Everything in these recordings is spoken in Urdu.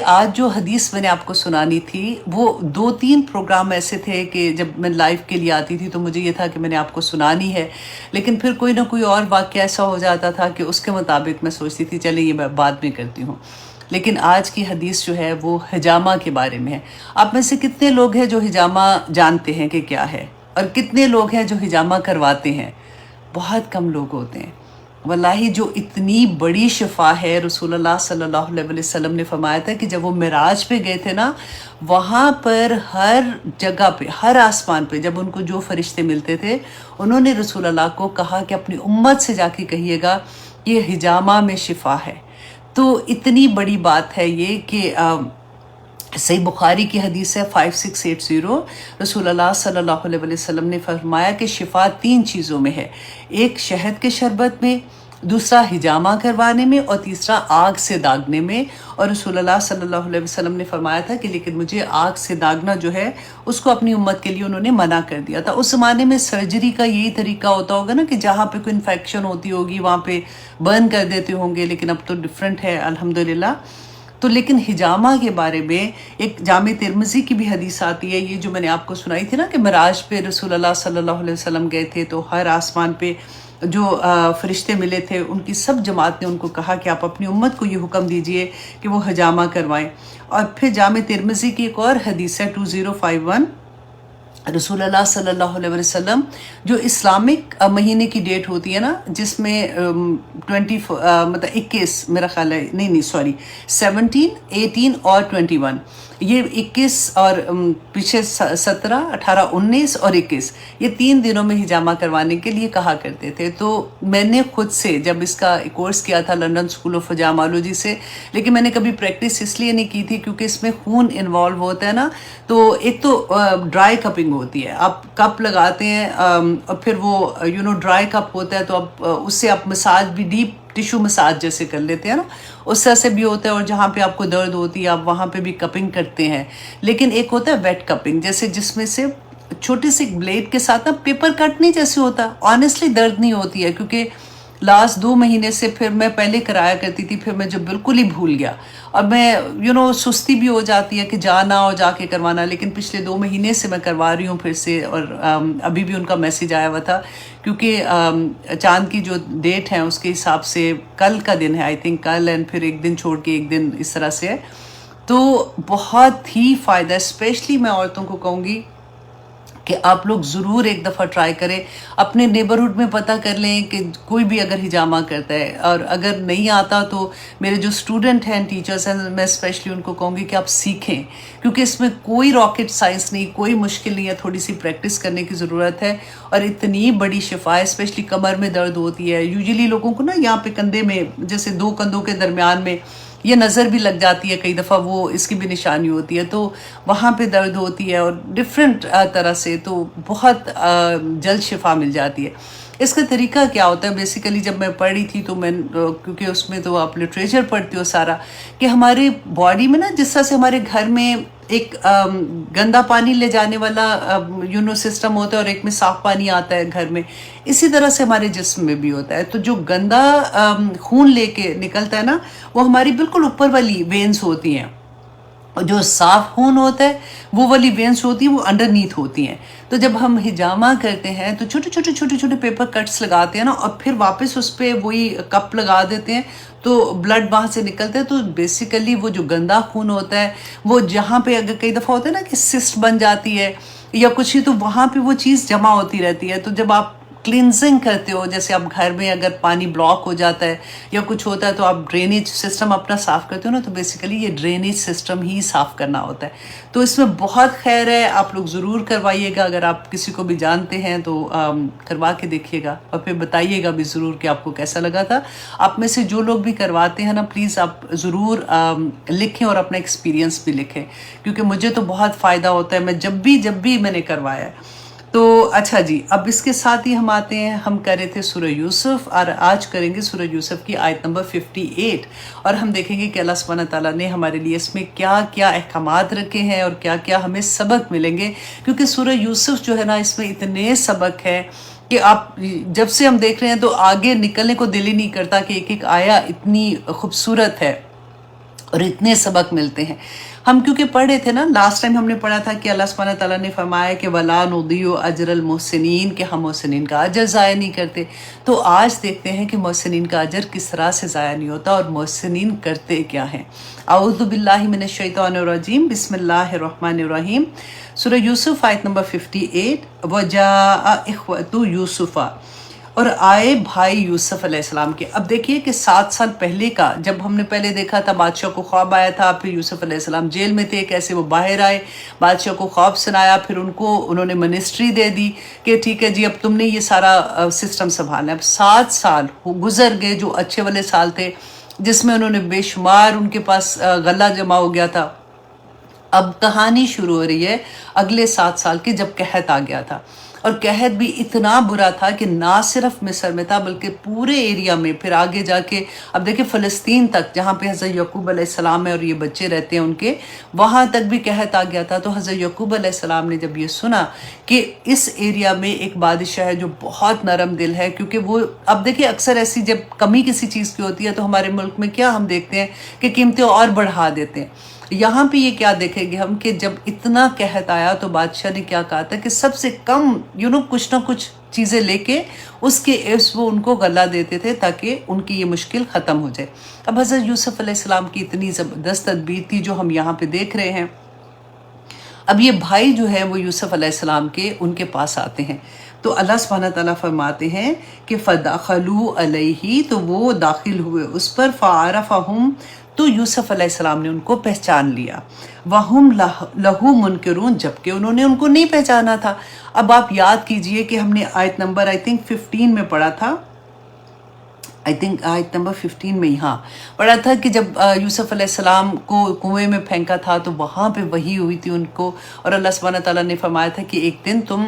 آج جو حدیث میں نے آپ کو سنانی تھی وہ 2-3 پروگرام ایسے تھے کہ جب میں لائیو کے لیے آتی تھی تو مجھے یہ تھا کہ میں نے آپ کو سنانی ہے، لیکن پھر کوئی نہ کوئی اور واقعہ ایسا ہو جاتا تھا کہ اس کے مطابق میں سوچتی تھی چلے یہ میں بعد میں کرتی ہوں۔ لیکن آج کی حدیث جو ہے وہ حجامہ کے بارے میں ہے۔ آپ میں سے کتنے لوگ ہیں جو حجامہ جانتے ہیں کہ کیا ہے، اور کتنے لوگ ہیں جو حجامہ کرواتے ہیں؟ بہت کم لوگ ہوتے ہیں۔ واللہ جو اتنی بڑی شفا ہے، رسول اللہ صلی اللہ علیہ وسلم نے فرمایا تھا کہ جب وہ معراج پہ گئے تھے نا، وہاں پر ہر جگہ پہ، ہر آسمان پہ جب ان کو جو فرشتے ملتے تھے، انہوں نے رسول اللہ کو کہا کہ اپنی امت سے جا کے کہیے گا یہ حجامہ میں شفا ہے۔ تو اتنی بڑی بات ہے یہ کہ صحیح بخاری کی حدیث ہے 5680، رسول اللہ صلی اللہ علیہ وسلم نے فرمایا کہ شفا 3 چیزوں میں ہے، ایک شہد کے شربت میں، دوسرا حجامہ کروانے میں، اور تیسرا آگ سے داغنے میں۔ اور رسول اللہ صلی اللہ علیہ وسلم نے فرمایا تھا کہ لیکن مجھے آگ سے داغنا جو ہے اس کو اپنی امت کے لیے انہوں نے منع کر دیا تھا۔ اس زمانے میں سرجری کا یہی طریقہ ہوتا ہوگا نا کہ جہاں پہ کوئی انفیکشن ہوتی ہوگی وہاں پہ برن کر دیتے ہوں گے، لیکن اب تو ڈیفرنٹ ہے الحمدللہ۔ تو لیکن حجامہ کے بارے میں ایک جامع ترمذی کی بھی حدیث آتی ہے، یہ جو میں نے آپ کو سنائی تھی نا کہ معراج پہ رسول اللہ صلی اللہ علیہ وسلم گئے تھے تو ہر آسمان پہ جو فرشتے ملے تھے ان کی سب جماعت نے ان کو کہا کہ آپ اپنی امت کو یہ حکم دیجئے کہ وہ حجامہ کروائیں۔ اور پھر جامع ترمذی کی ایک اور حدیث ہے 2051، رسول اللہ صلی اللہ علیہ وسلم جو اسلامک مہینے کی ڈیٹ ہوتی ہے نا، جس میں 21 میرا خیال ہے، نہیں سوری 17، 18 اور 21، یہ 21 اور پیچھے 17، 18، 19 اور 21، یہ 3 دنوں میں حجامہ کروانے کے لیے کہا کرتے تھے۔ تو میں نے خود سے جب اس کا کورس کیا تھا لنڈن اسکول آف حجامالوجی سے، لیکن میں نے کبھی پریکٹس اس لیے نہیں کی تھی کیونکہ اس میں خون انوالو ہوتا ہے نا، تو ایک تو ڈرائی کپنگ ہوتی ہے، آپ کپ لگاتے ہیں اور پھر وہ ڈرائی کپ ہوتا ہے تو اب اس سے آپ مساج بھی ڈیپ ٹیشو مساج جیسے کر لیتے ہیں نا، اس طرح سے بھی ہوتا ہے، اور جہاں پہ آپ کو درد ہوتی ہے آپ وہاں پہ بھی کپنگ کرتے ہیں۔ لیکن ایک ہوتا ہے ویٹ کپنگ، جیسے جس میں سے چھوٹے سے بلیڈ کے ساتھ نا پیپر کٹ نہیں جیسے ہوتا، آنیسٹلی درد نہیں ہوتی ہے، کیونکہ لاسٹ 2 مہینے سے پھر میں پہلے کرایا کرتی تھی، پھر میں جو بالکل ہی بھول گیا، اور میں سستی بھی ہو جاتی ہے کہ جانا اور جا کے کروانا، لیکن پچھلے 2 مہینے سے میں کروا رہی ہوں پھر سے، اور ابھی بھی ان کا میسیج آیا ہوا تھا کیونکہ چاند کی جو ڈیٹ ہے اس کے حساب سے کل کا دن ہے، آئی تھنک کل، اینڈ پھر ایک دن چھوڑ کے ایک دن اس طرح سے ہے۔ تو بہت ہی فائدہ، اسپیشلی میں عورتوں کو کہوں گی کہ آپ لوگ ضرور ایک دفعہ ٹرائی کریں، اپنے نیبرہڈ میں پتہ کر لیں کہ کوئی بھی اگر حجامہ کرتا ہے، اور اگر نہیں آتا تو میرے جو اسٹوڈنٹ ہیں، ٹیچرس ہیں، میں اسپیشلی ان کو کہوں گی کہ آپ سیکھیں، کیونکہ اس میں کوئی راکٹ سائنس نہیں، کوئی مشکل نہیں ہے، تھوڑی سی پریکٹس کرنے کی ضرورت ہے، اور اتنی بڑی شفا ہے۔ اسپیشلی کمر میں درد ہوتی ہے یوزلی لوگوں کو نا، یہاں پہ کندھے میں، جیسے 2 کندھوں کے درمیان میں یہ نظر بھی لگ جاتی ہے کئی دفعہ، وہ اس کی بھی نشانی ہوتی ہے، تو وہاں پہ درد ہوتی ہے اور ڈفرینٹ طرح سے، تو بہت جلد شفا مل جاتی ہے۔ اس کا طریقہ کیا ہوتا ہے؟ بیسیکلی جب میں پڑھ رہی تھی تو میں، کیونکہ اس میں تو آپ لٹریچر پڑھتے ہو سارا، کہ ہمارے باڈی میں نا جس طرح سے ہمارے گھر میں ایک گندا پانی لے جانے والا سسٹم ہوتا ہے اور ایک میں صاف پانی آتا ہے گھر میں، اسی طرح سے ہمارے جسم میں بھی ہوتا ہے۔ تو جو گندا خون لے کے نکلتا ہے نا، وہ ہماری بالکل اوپر والی وینز ہوتی ہیں، اور جو صاف خون ہوتا ہے وہ والی وینس ہوتی ہیں وہ انڈرنیتھ ہوتی ہیں۔ تو جب ہم حجامہ کرتے ہیں تو چھوٹے پیپر کٹس لگاتے ہیں نا، اور پھر واپس اس پہ وہی کپ لگا دیتے ہیں تو بلڈ وہاں سے نکلتا ہے، تو بیسیکلی وہ جو گندا خون ہوتا ہے وہ جہاں پہ اگر کئی دفعہ ہوتا ہے نا کہ سسٹ بن جاتی ہے یا کچھ ہی، تو وہاں پہ وہ چیز جمع ہوتی رہتی ہے۔ تو جب آپ کلینزنگ کرتے ہو، جیسے آپ گھر میں اگر پانی بلاک ہو جاتا ہے یا کچھ ہوتا ہے تو آپ ڈرینیج سسٹم اپنا صاف کرتے ہو نا، تو بیسیکلی یہ ڈرینیج سسٹم ہی صاف کرنا ہوتا ہے۔ تو اس میں بہت خیر ہے، آپ لوگ ضرور کروائیے گا، اگر آپ کسی کو بھی جانتے ہیں تو کروا کے دیکھیے گا، اور پھر بتائیے گا بھی ضرور کہ آپ کو کیسا لگا تھا۔ آپ میں سے جو لوگ بھی کرواتے ہیں نا، پلیز آپ ضرور لکھیں اور اپنا ایکسپیرینس بھی لکھیں، کیونکہ مجھے تو بہت فائدہ ہوتا ہے، میں جب بھی میں نے کروایا ہے۔ تو اچھا جی، اب اس کے ساتھ ہی ہم آتے ہیں، ہم کر رہے تھے سورہ یوسف، اور آج کریں گے سورہ یوسف کی آیت نمبر 58، اور ہم دیکھیں گے کہ اللہ سبحانہ تعالیٰ نے ہمارے لیے اس میں کیا کیا احکامات رکھے ہیں اور کیا کیا ہمیں سبق ملیں گے، کیونکہ سورہ یوسف جو ہے نا، اس میں اتنے سبق ہیں کہ آپ جب سے ہم دیکھ رہے ہیں تو آگے نکلنے کو دل ہی نہیں کرتا، کہ ایک ایک آیا اتنی خوبصورت ہے۔ اور اتنے سبق ملتے ہیں. ہم کیونکہ پڑھے تھے نا لاسٹ ٹائم، ہم نے پڑھا تھا کہ اللہ سبحانہ تعالیٰ نے فرمایا کہ وَلَا نُضِيعُ أَجْرَ الْمُحْسِنِينَ، کہ ہم محسنین کا اجر ضائع نہیں کرتے. تو آج دیکھتے ہیں کہ محسنین کا اجر کس طرح سے ضائع نہیں ہوتا اور محسنین کرتے کیا ہیں. اعوذ باللہ من الشیطان الرجیم، بسم اللہ الرحمن الرحیم. سورہ یوسف آیت نمبر 58. وَجَاءَ إِخْوَةُ يُوسُفَ، اور آئے بھائی یوسف علیہ السلام کے. اب دیکھیے کہ 7 سال پہلے کا، جب ہم نے پہلے دیکھا تھا بادشاہ کو خواب آیا تھا، پھر یوسف علیہ السلام جیل میں تھے، کیسے وہ باہر آئے، بادشاہ کو خواب سنایا، پھر انہوں نے منسٹری دے دی کہ ٹھیک ہے جی اب تم نے یہ سارا سسٹم سنبھالنا ہے. اب 7 سال گزر گئے جو اچھے والے سال تھے، جس میں انہوں نے بے شمار ان کے پاس غلہ جمع ہو گیا تھا. اب کہانی شروع ہو رہی ہے اگلے 7 سال کی، جب قحط آ گیا تھا. اور قحط بھی اتنا برا تھا کہ نہ صرف مصر میں تھا بلکہ پورے ایریا میں، پھر آگے جا کے اب دیکھیں فلسطین تک، جہاں پہ حضرت یعقوب علیہ السلام ہے اور یہ بچے رہتے ہیں ان کے، وہاں تک بھی قحط آ گیا تھا. تو حضرت یعقوب علیہ السلام نے جب یہ سنا کہ اس ایریا میں ایک بادشاہ ہے جو بہت نرم دل ہے، کیونکہ وہ اب دیکھیں اکثر ایسی جب کمی کسی چیز کی ہوتی ہے تو ہمارے ملک میں کیا ہم دیکھتے ہیں کہ قیمتیں اور بڑھا دیتے ہیں. یہاں پہ یہ کیا دیکھیں گے ہم کہ جب اتنا قحط آیا تو بادشاہ نے کیا کہا تھا کہ سب سے کم کچھ نہ کچھ چیزیں لے کے اس کے عوض وہ ان کو غلہ دیتے تھے تاکہ ان کی یہ مشکل ختم ہو جائے. اب حضرت یوسف علیہ السلام کی اتنی زبردست تدبیر تھی جو ہم یہاں پہ دیکھ رہے ہیں. اب یہ بھائی جو ہے وہ یوسف علیہ السلام کے ان کے پاس آتے ہیں تو اللہ سبحانہ تعالیٰ فرماتے ہیں کہ فَدَخَلُوا عَلَيْهِ، تو وہ داخل ہوئے اس پر، فَعَرَفَهُمْ، تو یوسف علیہ السلام نے ان کو پہچان لیا. وَهُمْ لَهُ مُنْكِرُونَ، جبکہ انہوں نے ان کو نہیں پہچانا تھا. اب آپ یاد کیجئے کہ ہم نے آیت نمبر 15 میں پڑھا تھا، آیت نمبر 15 میں یہاں پڑھا تھا کہ جب یوسف علیہ السلام کو کنویں میں پھینکا تھا تو وہاں پہ وحی ہوئی تھی ان کو، اور اللہ سبحانہ تعالیٰ نے فرمایا تھا کہ ایک دن تم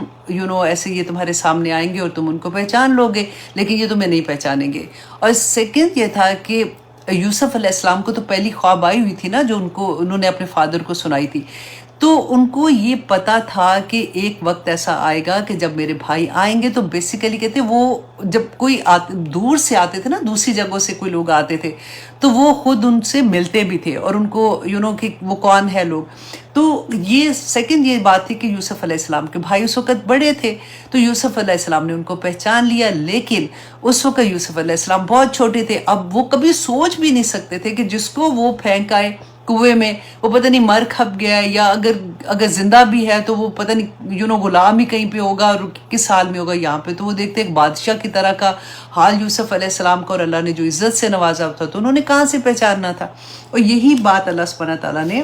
ایسے یہ تمہارے سامنے آئیں گے اور تم ان کو پہچان لو گے لیکن یہ تمہیں نہیں پہچانیں گے. اور سیکنڈ یہ تھا کہ یوسف علیہ السلام کو تو پہلی خواب آئی ہوئی تھی نا جو انہوں نے اپنے فادر کو سنائی تھی، تو ان کو یہ پتا تھا کہ ایک وقت ایسا آئے گا کہ جب میرے بھائی آئیں گے. تو بیسیکلی کہتے وہ جب کوئی دور سے آتے تھے نا، دوسری جگہوں سے کوئی لوگ آتے تھے تو وہ خود ان سے ملتے بھی تھے اور ان کو کہ وہ کون ہے لوگ. تو یہ سیکنڈ یہ بات تھی کہ یوسف علیہ السلام کے بھائی اس وقت بڑے تھے تو یوسف علیہ السلام نے ان کو پہچان لیا، لیکن اس وقت یوسف علیہ السلام بہت چھوٹے تھے. اب وہ کبھی سوچ بھی نہیں سکتے تھے کہ جس کو وہ پھینک آئے کنویں میں وہ پتہ نہیں مر کھپ گیا ہے یا اگر زندہ بھی ہے تو وہ پتہ نہیں غلام ہی کہیں پہ ہوگا اور کس حال میں ہوگا یہاں پہ. تو وہ دیکھتے ایک بادشاہ کی طرح کا حال یوسف علیہ السلام کا، اور اللہ نے جو عزت سے نوازا تھا تو انہوں نے کہاں سے پہچاننا تھا. اور یہی بات اللہ سبحانہ تعالیٰ نے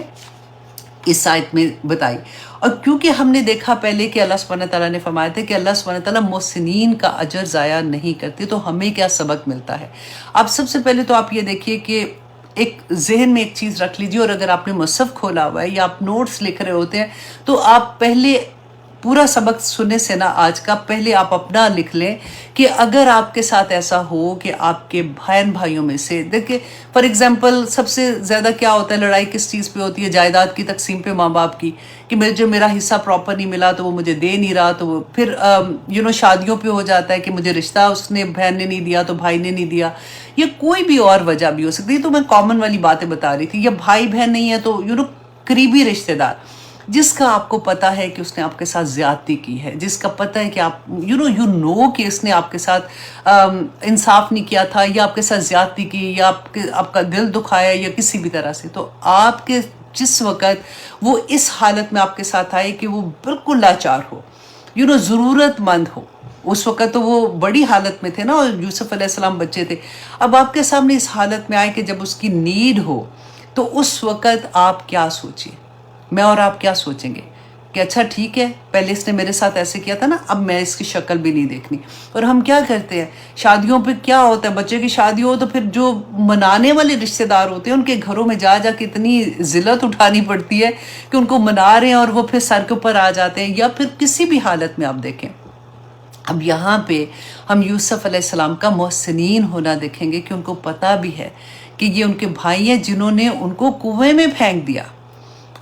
اس آیت میں بتائی. اور کیونکہ ہم نے دیکھا پہلے کہ اللہ سبحانہ تعالیٰ نے فرمایا تھا کہ اللہ سبحانہ تعالیٰ محسنین کا اجر ضائع نہیں کرتے، تو ہمیں کیا سبق ملتا ہے. اب سب سے پہلے تو آپ یہ دیکھیے کہ ایک ذہن میں ایک چیز رکھ لیجیے، اور اگر آپ نے مصحف کھولا ہوا ہے یا آپ نوٹس لکھ رہے ہوتے ہیں تو آپ پہلے پورا سبق سننے سے نا آج کا پہلے آپ اپنا لکھ لیں کہ اگر آپ کے ساتھ ایسا ہو کہ آپ کے بہن بھائیوں میں سے دیکھیں فار ایگزامپل سب سے زیادہ کیا ہوتا ہے، لڑائی کس چیز پہ ہوتی ہے، جائیداد کی تقسیم پہ، ماں باپ کی، کہ جو میرا حصہ پراپر نہیں ملا تو وہ مجھے دے نہیں رہا. تو وہ پھر شادیوں پہ ہو جاتا ہے کہ مجھے رشتہ اس نے بہن نے نہیں دیا تو بھائی نے نہیں دیا، یا کوئی بھی اور وجہ بھی ہو سکتی ہے. تو میں کامن والی باتیں بتا رہی تھی. یا بھائی بہن نہیں ہے تو قریبی رشتہ دار جس کا آپ کو پتا ہے کہ اس نے آپ کے ساتھ زیادتی کی ہے، جس کا پتہ ہے کہ آپ کہ اس نے آپ کے ساتھ انصاف نہیں کیا تھا یا آپ کے ساتھ زیادتی کی یا آپ کا دل دکھایا یا کسی بھی طرح سے. تو آپ کے جس وقت وہ اس حالت میں آپ کے ساتھ آئے کہ وہ بالکل لاچار ہو، ضرورت مند ہو، اس وقت تو وہ بڑی حالت میں تھے نا اور یوسف علیہ السلام بچے تھے. اب آپ کے سامنے اس حالت میں آئے کہ جب اس کی نیڈ ہو تو اس وقت آپ کیا سوچیں، میں اور آپ کیا سوچیں گے کہ اچھا ٹھیک ہے پہلے اس نے میرے ساتھ ایسے کیا تھا نا، اب میں اس کی شکل بھی نہیں دیکھنی. اور ہم کیا کرتے ہیں شادیوں پہ کیا ہوتا ہے، بچے کی شادی ہو تو پھر جو منانے والے رشتہ دار ہوتے ہیں ان کے گھروں میں جا کے اتنی ذلت اٹھانی پڑتی ہے کہ ان کو منا رہے ہیں اور وہ پھر سر کے اوپر آ جاتے ہیں، یا پھر کسی بھی حالت میں آپ دیکھیں. اب یہاں پہ ہم یوسف علیہ السلام کا محسنین ہونا دیکھیں گے کہ ان کو پتہ بھی ہے کہ یہ ان کے بھائی ہیں جنہوں نے ان کو کنویں میں پھینک دیا،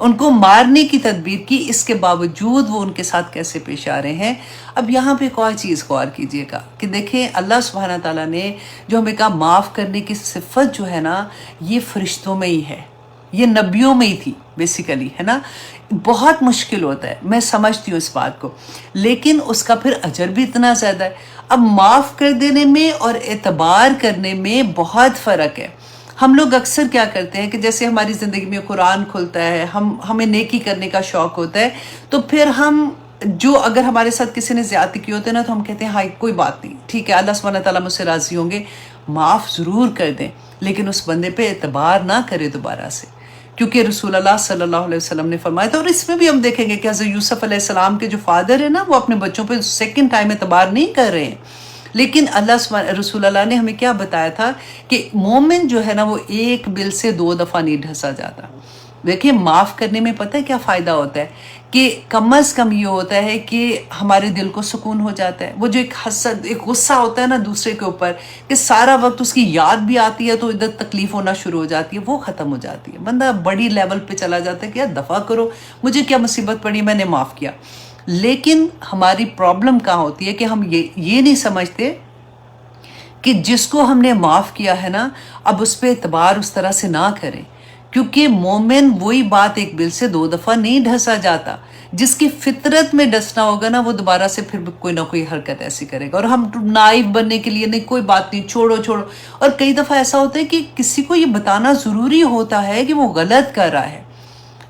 ان کو مارنے کی تدبیر کی، اس کے باوجود وہ ان کے ساتھ کیسے پیش آ رہے ہیں. اب یہاں پہ ایک اور چیز غور کیجئے گا کہ دیکھیں اللہ سبحانہ تعالیٰ نے جو ہمیں کہا معاف کرنے کی صفت جو ہے نا یہ فرشتوں میں ہی ہے. یہ نبیوں میں ہی تھی بیسیکلی، ہے نا. بہت مشکل ہوتا ہے، میں سمجھتی ہوں اس بات کو، لیکن اس کا پھر اجر بھی اتنا زیادہ ہے. اب معاف کر دینے میں اور اعتبار کرنے میں بہت فرق ہے. ہم لوگ اکثر کیا کرتے ہیں کہ جیسے ہماری زندگی میں قرآن کھلتا ہے، ہمیں نیکی کرنے کا شوق ہوتا ہے، تو پھر ہم جو اگر ہمارے ساتھ کسی نے زیادتی کی ہوتے ہیں نا، تو ہم کہتے ہیں ہائی کوئی بات نہیں، ٹھیک ہے، اللہ سبحانہ تعالیٰ مجھ سے راضی ہوں گے، معاف ضرور کر دیں، لیکن اس بندے پہ اعتبار نہ کرے دوبارہ سے. کیونکہ رسول اللہ صلی اللہ علیہ وسلم نے فرمایا تھا، اور اس میں بھی ہم دیکھیں گے کہ حضرت یوسف علیہ السلام کے جو فادر ہیں نا، وہ اپنے بچوں پہ سیکنڈ ٹائم اعتبار نہیں کر رہے ہیں. لیکن رسول اللہ نے ہمیں کیا بتایا تھا کہ مومن جو ہے نا، وہ ایک بل سے 2 دفعہ نہیں ڈھسا جاتا. دیکھیں معاف کرنے میں پتہ ہے کیا فائدہ ہوتا ہے، کہ کم از کم یہ ہوتا ہے کہ ہمارے دل کو سکون ہو جاتا ہے. وہ جو ایک حسد، ایک غصہ ہوتا ہے نا دوسرے کے اوپر، کہ سارا وقت اس کی یاد بھی آتی ہے تو ادھر تکلیف ہونا شروع ہو جاتی ہے، وہ ختم ہو جاتی ہے. بندہ بڑی لیول پہ چلا جاتا ہے کہ یار دفع کرو، مجھے کیا مصیبت پڑی، میں نے معاف کیا. لیکن ہماری پرابلم کہاں ہوتی ہے کہ ہم یہ نہیں سمجھتے کہ جس کو ہم نے معاف کیا ہے نا، اب اس پہ اعتبار اس طرح سے نہ کریں. کیونکہ مومن وہی بات ایک بل سے 2 دفعہ نہیں ڈھسا جاتا. جس کی فطرت میں ڈسنا ہوگا نا، وہ دوبارہ سے پھر کوئی نہ کوئی حرکت ایسی کرے گا. اور ہم نائب بننے کے لیے نہیں، کوئی بات نہیں، چھوڑو. اور کئی دفعہ ایسا ہوتا ہے کہ کسی کو یہ بتانا ضروری ہوتا ہے کہ وہ غلط کر رہا ہے،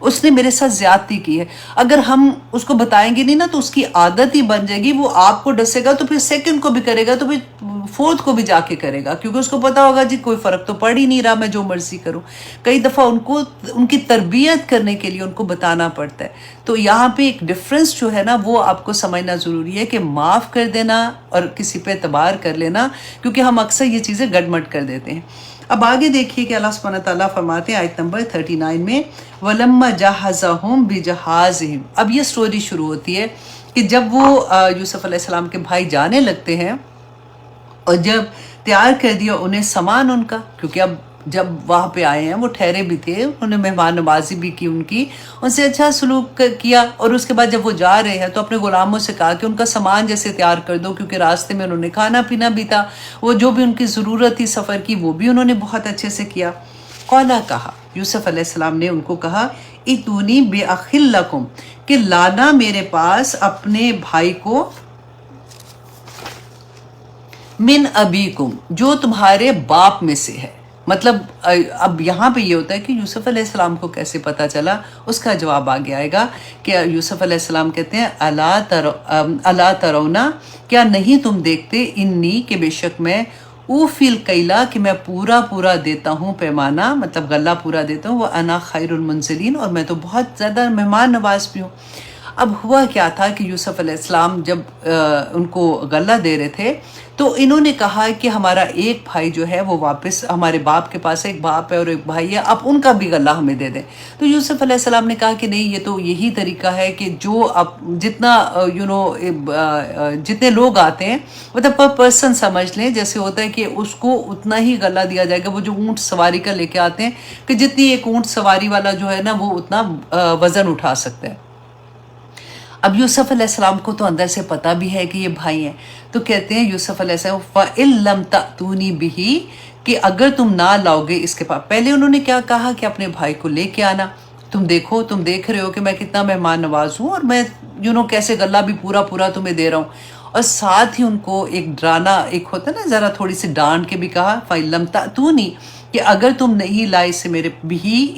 اس نے میرے ساتھ زیادتی کی ہے. اگر ہم اس کو بتائیں گے نہیں نا، تو اس کی عادت ہی بن جائے گی، وہ آپ کو ڈسے گا تو پھر سیکنڈ کو بھی کرے گا، تو پھر فورتھ کو بھی جا کے کرے گا، کیونکہ اس کو پتا ہوگا جی کوئی فرق تو پڑ ہی نہیں رہا، میں جو مرضی کروں. کئی دفعہ ان کی تربیت کرنے کے لیے ان کو بتانا پڑتا ہے. تو یہاں پہ ایک ڈفرنس جو ہے نا، وہ آپ کو سمجھنا ضروری ہے کہ معاف کر دینا اور کسی پہ اعتبار کر لینا، کیونکہ ہم اکثر یہ چیزیں گڈمٹ کر دیتے ہیں. اب آگے دیکھیے کہ اللہ سبحانہ تعالیٰ فرماتے ہیں آیت نمبر 39 میں، وَلَمَّا جَهَّزَهُمْ بِجَهَازِهِمْ. اب یہ سٹوری شروع ہوتی ہے کہ جب وہ یوسف علیہ السلام کے بھائی جانے لگتے ہیں، اور جب تیار کر دیا انہیں سامان ان کا، کیونکہ اب جب وہاں پہ آئے ہیں وہ ٹھہرے بھی تھے، انہوں نے مہمان نوازی بھی کی، ان سے اچھا سلوک کیا. اور اس کے بعد جب وہ جا رہے ہیں تو اپنے غلاموں سے کہا کہ ان کا سامان جیسے تیار کر دو، کیونکہ راستے میں انہوں نے کھانا پینا بھی تھا، وہ جو بھی ان کی ضرورت تھی سفر کی، وہ بھی انہوں نے بہت اچھے سے کیا. قولا کہا، یوسف علیہ السلام نے ان کو کہا، ائتونی بأخ لکم، کہ لانا میرے پاس اپنے بھائی کو، من ابیکم، جو تمہارے باپ میں سے ہے. مطلب اب یہاں پہ یہ ہوتا ہے کہ یوسف علیہ السلام کو کیسے پتا چلا، اس کا جواب آگے آئے گا کہ یوسف علیہ السلام کہتے ہیں، الا ترونا، کیا نہیں تم دیکھتے، انی، کہ بے شک میں، اوفی الکیلا، کہ میں پورا دیتا ہوں پیمانہ، مطلب غلہ پورا دیتا ہوں، وانا خیر المنزلین، اور میں تو بہت زیادہ مہمان نواز بھی ہوں. اب ہوا کیا تھا کہ یوسف علیہ السلام جب ان کو غلہ دے رہے تھے، تو انہوں نے کہا کہ ہمارا ایک بھائی جو ہے وہ واپس، ہمارے باپ کے پاس ایک باپ ہے اور ایک بھائی ہے، اب ان کا بھی غلہ ہمیں دے دیں. تو یوسف علیہ السلام نے کہا کہ نہیں، یہ تو یہی طریقہ ہے کہ جو اب جتنا جتنے لوگ آتے ہیں، مطلب پر پرسن سمجھ لیں، جیسے ہوتا ہے کہ اس کو اتنا ہی غلہ دیا جائے گا. وہ جو اونٹ سواری کا لے کے آتے ہیں، کہ جتنی ایک اونٹ سواری والا جو ہے نا، وہ اتنا وزن اٹھا سکتا ہے. اب یوسف علیہ السلام کو تو اندر سے پتہ بھی ہے کہ یہ بھائی ہیں، تو کہتے ہیں یوسف علیہ السلام، فَإِن لَمْ تَأْتُونِي بِهِ، کہ اگر تم نہ لاؤ گے اس کے پاس. پہلے انہوں نے کیا کہا کہ اپنے بھائی کو لے کے آنا. تم دیکھو، تم دیکھ رہے ہو کہ میں کتنا مہمان نواز ہوں، اور میں کیسے غلہ بھی پورا تمہیں دے رہا ہوں. اور ساتھ ہی ان کو ایک ڈرانا، ایک ہوتا ہے نا، ذرا تھوڑی سی ڈانٹ کے بھی کہا، فَإِن لَمْ تَأْتُونِي، کہ اگر تم نہیں لائے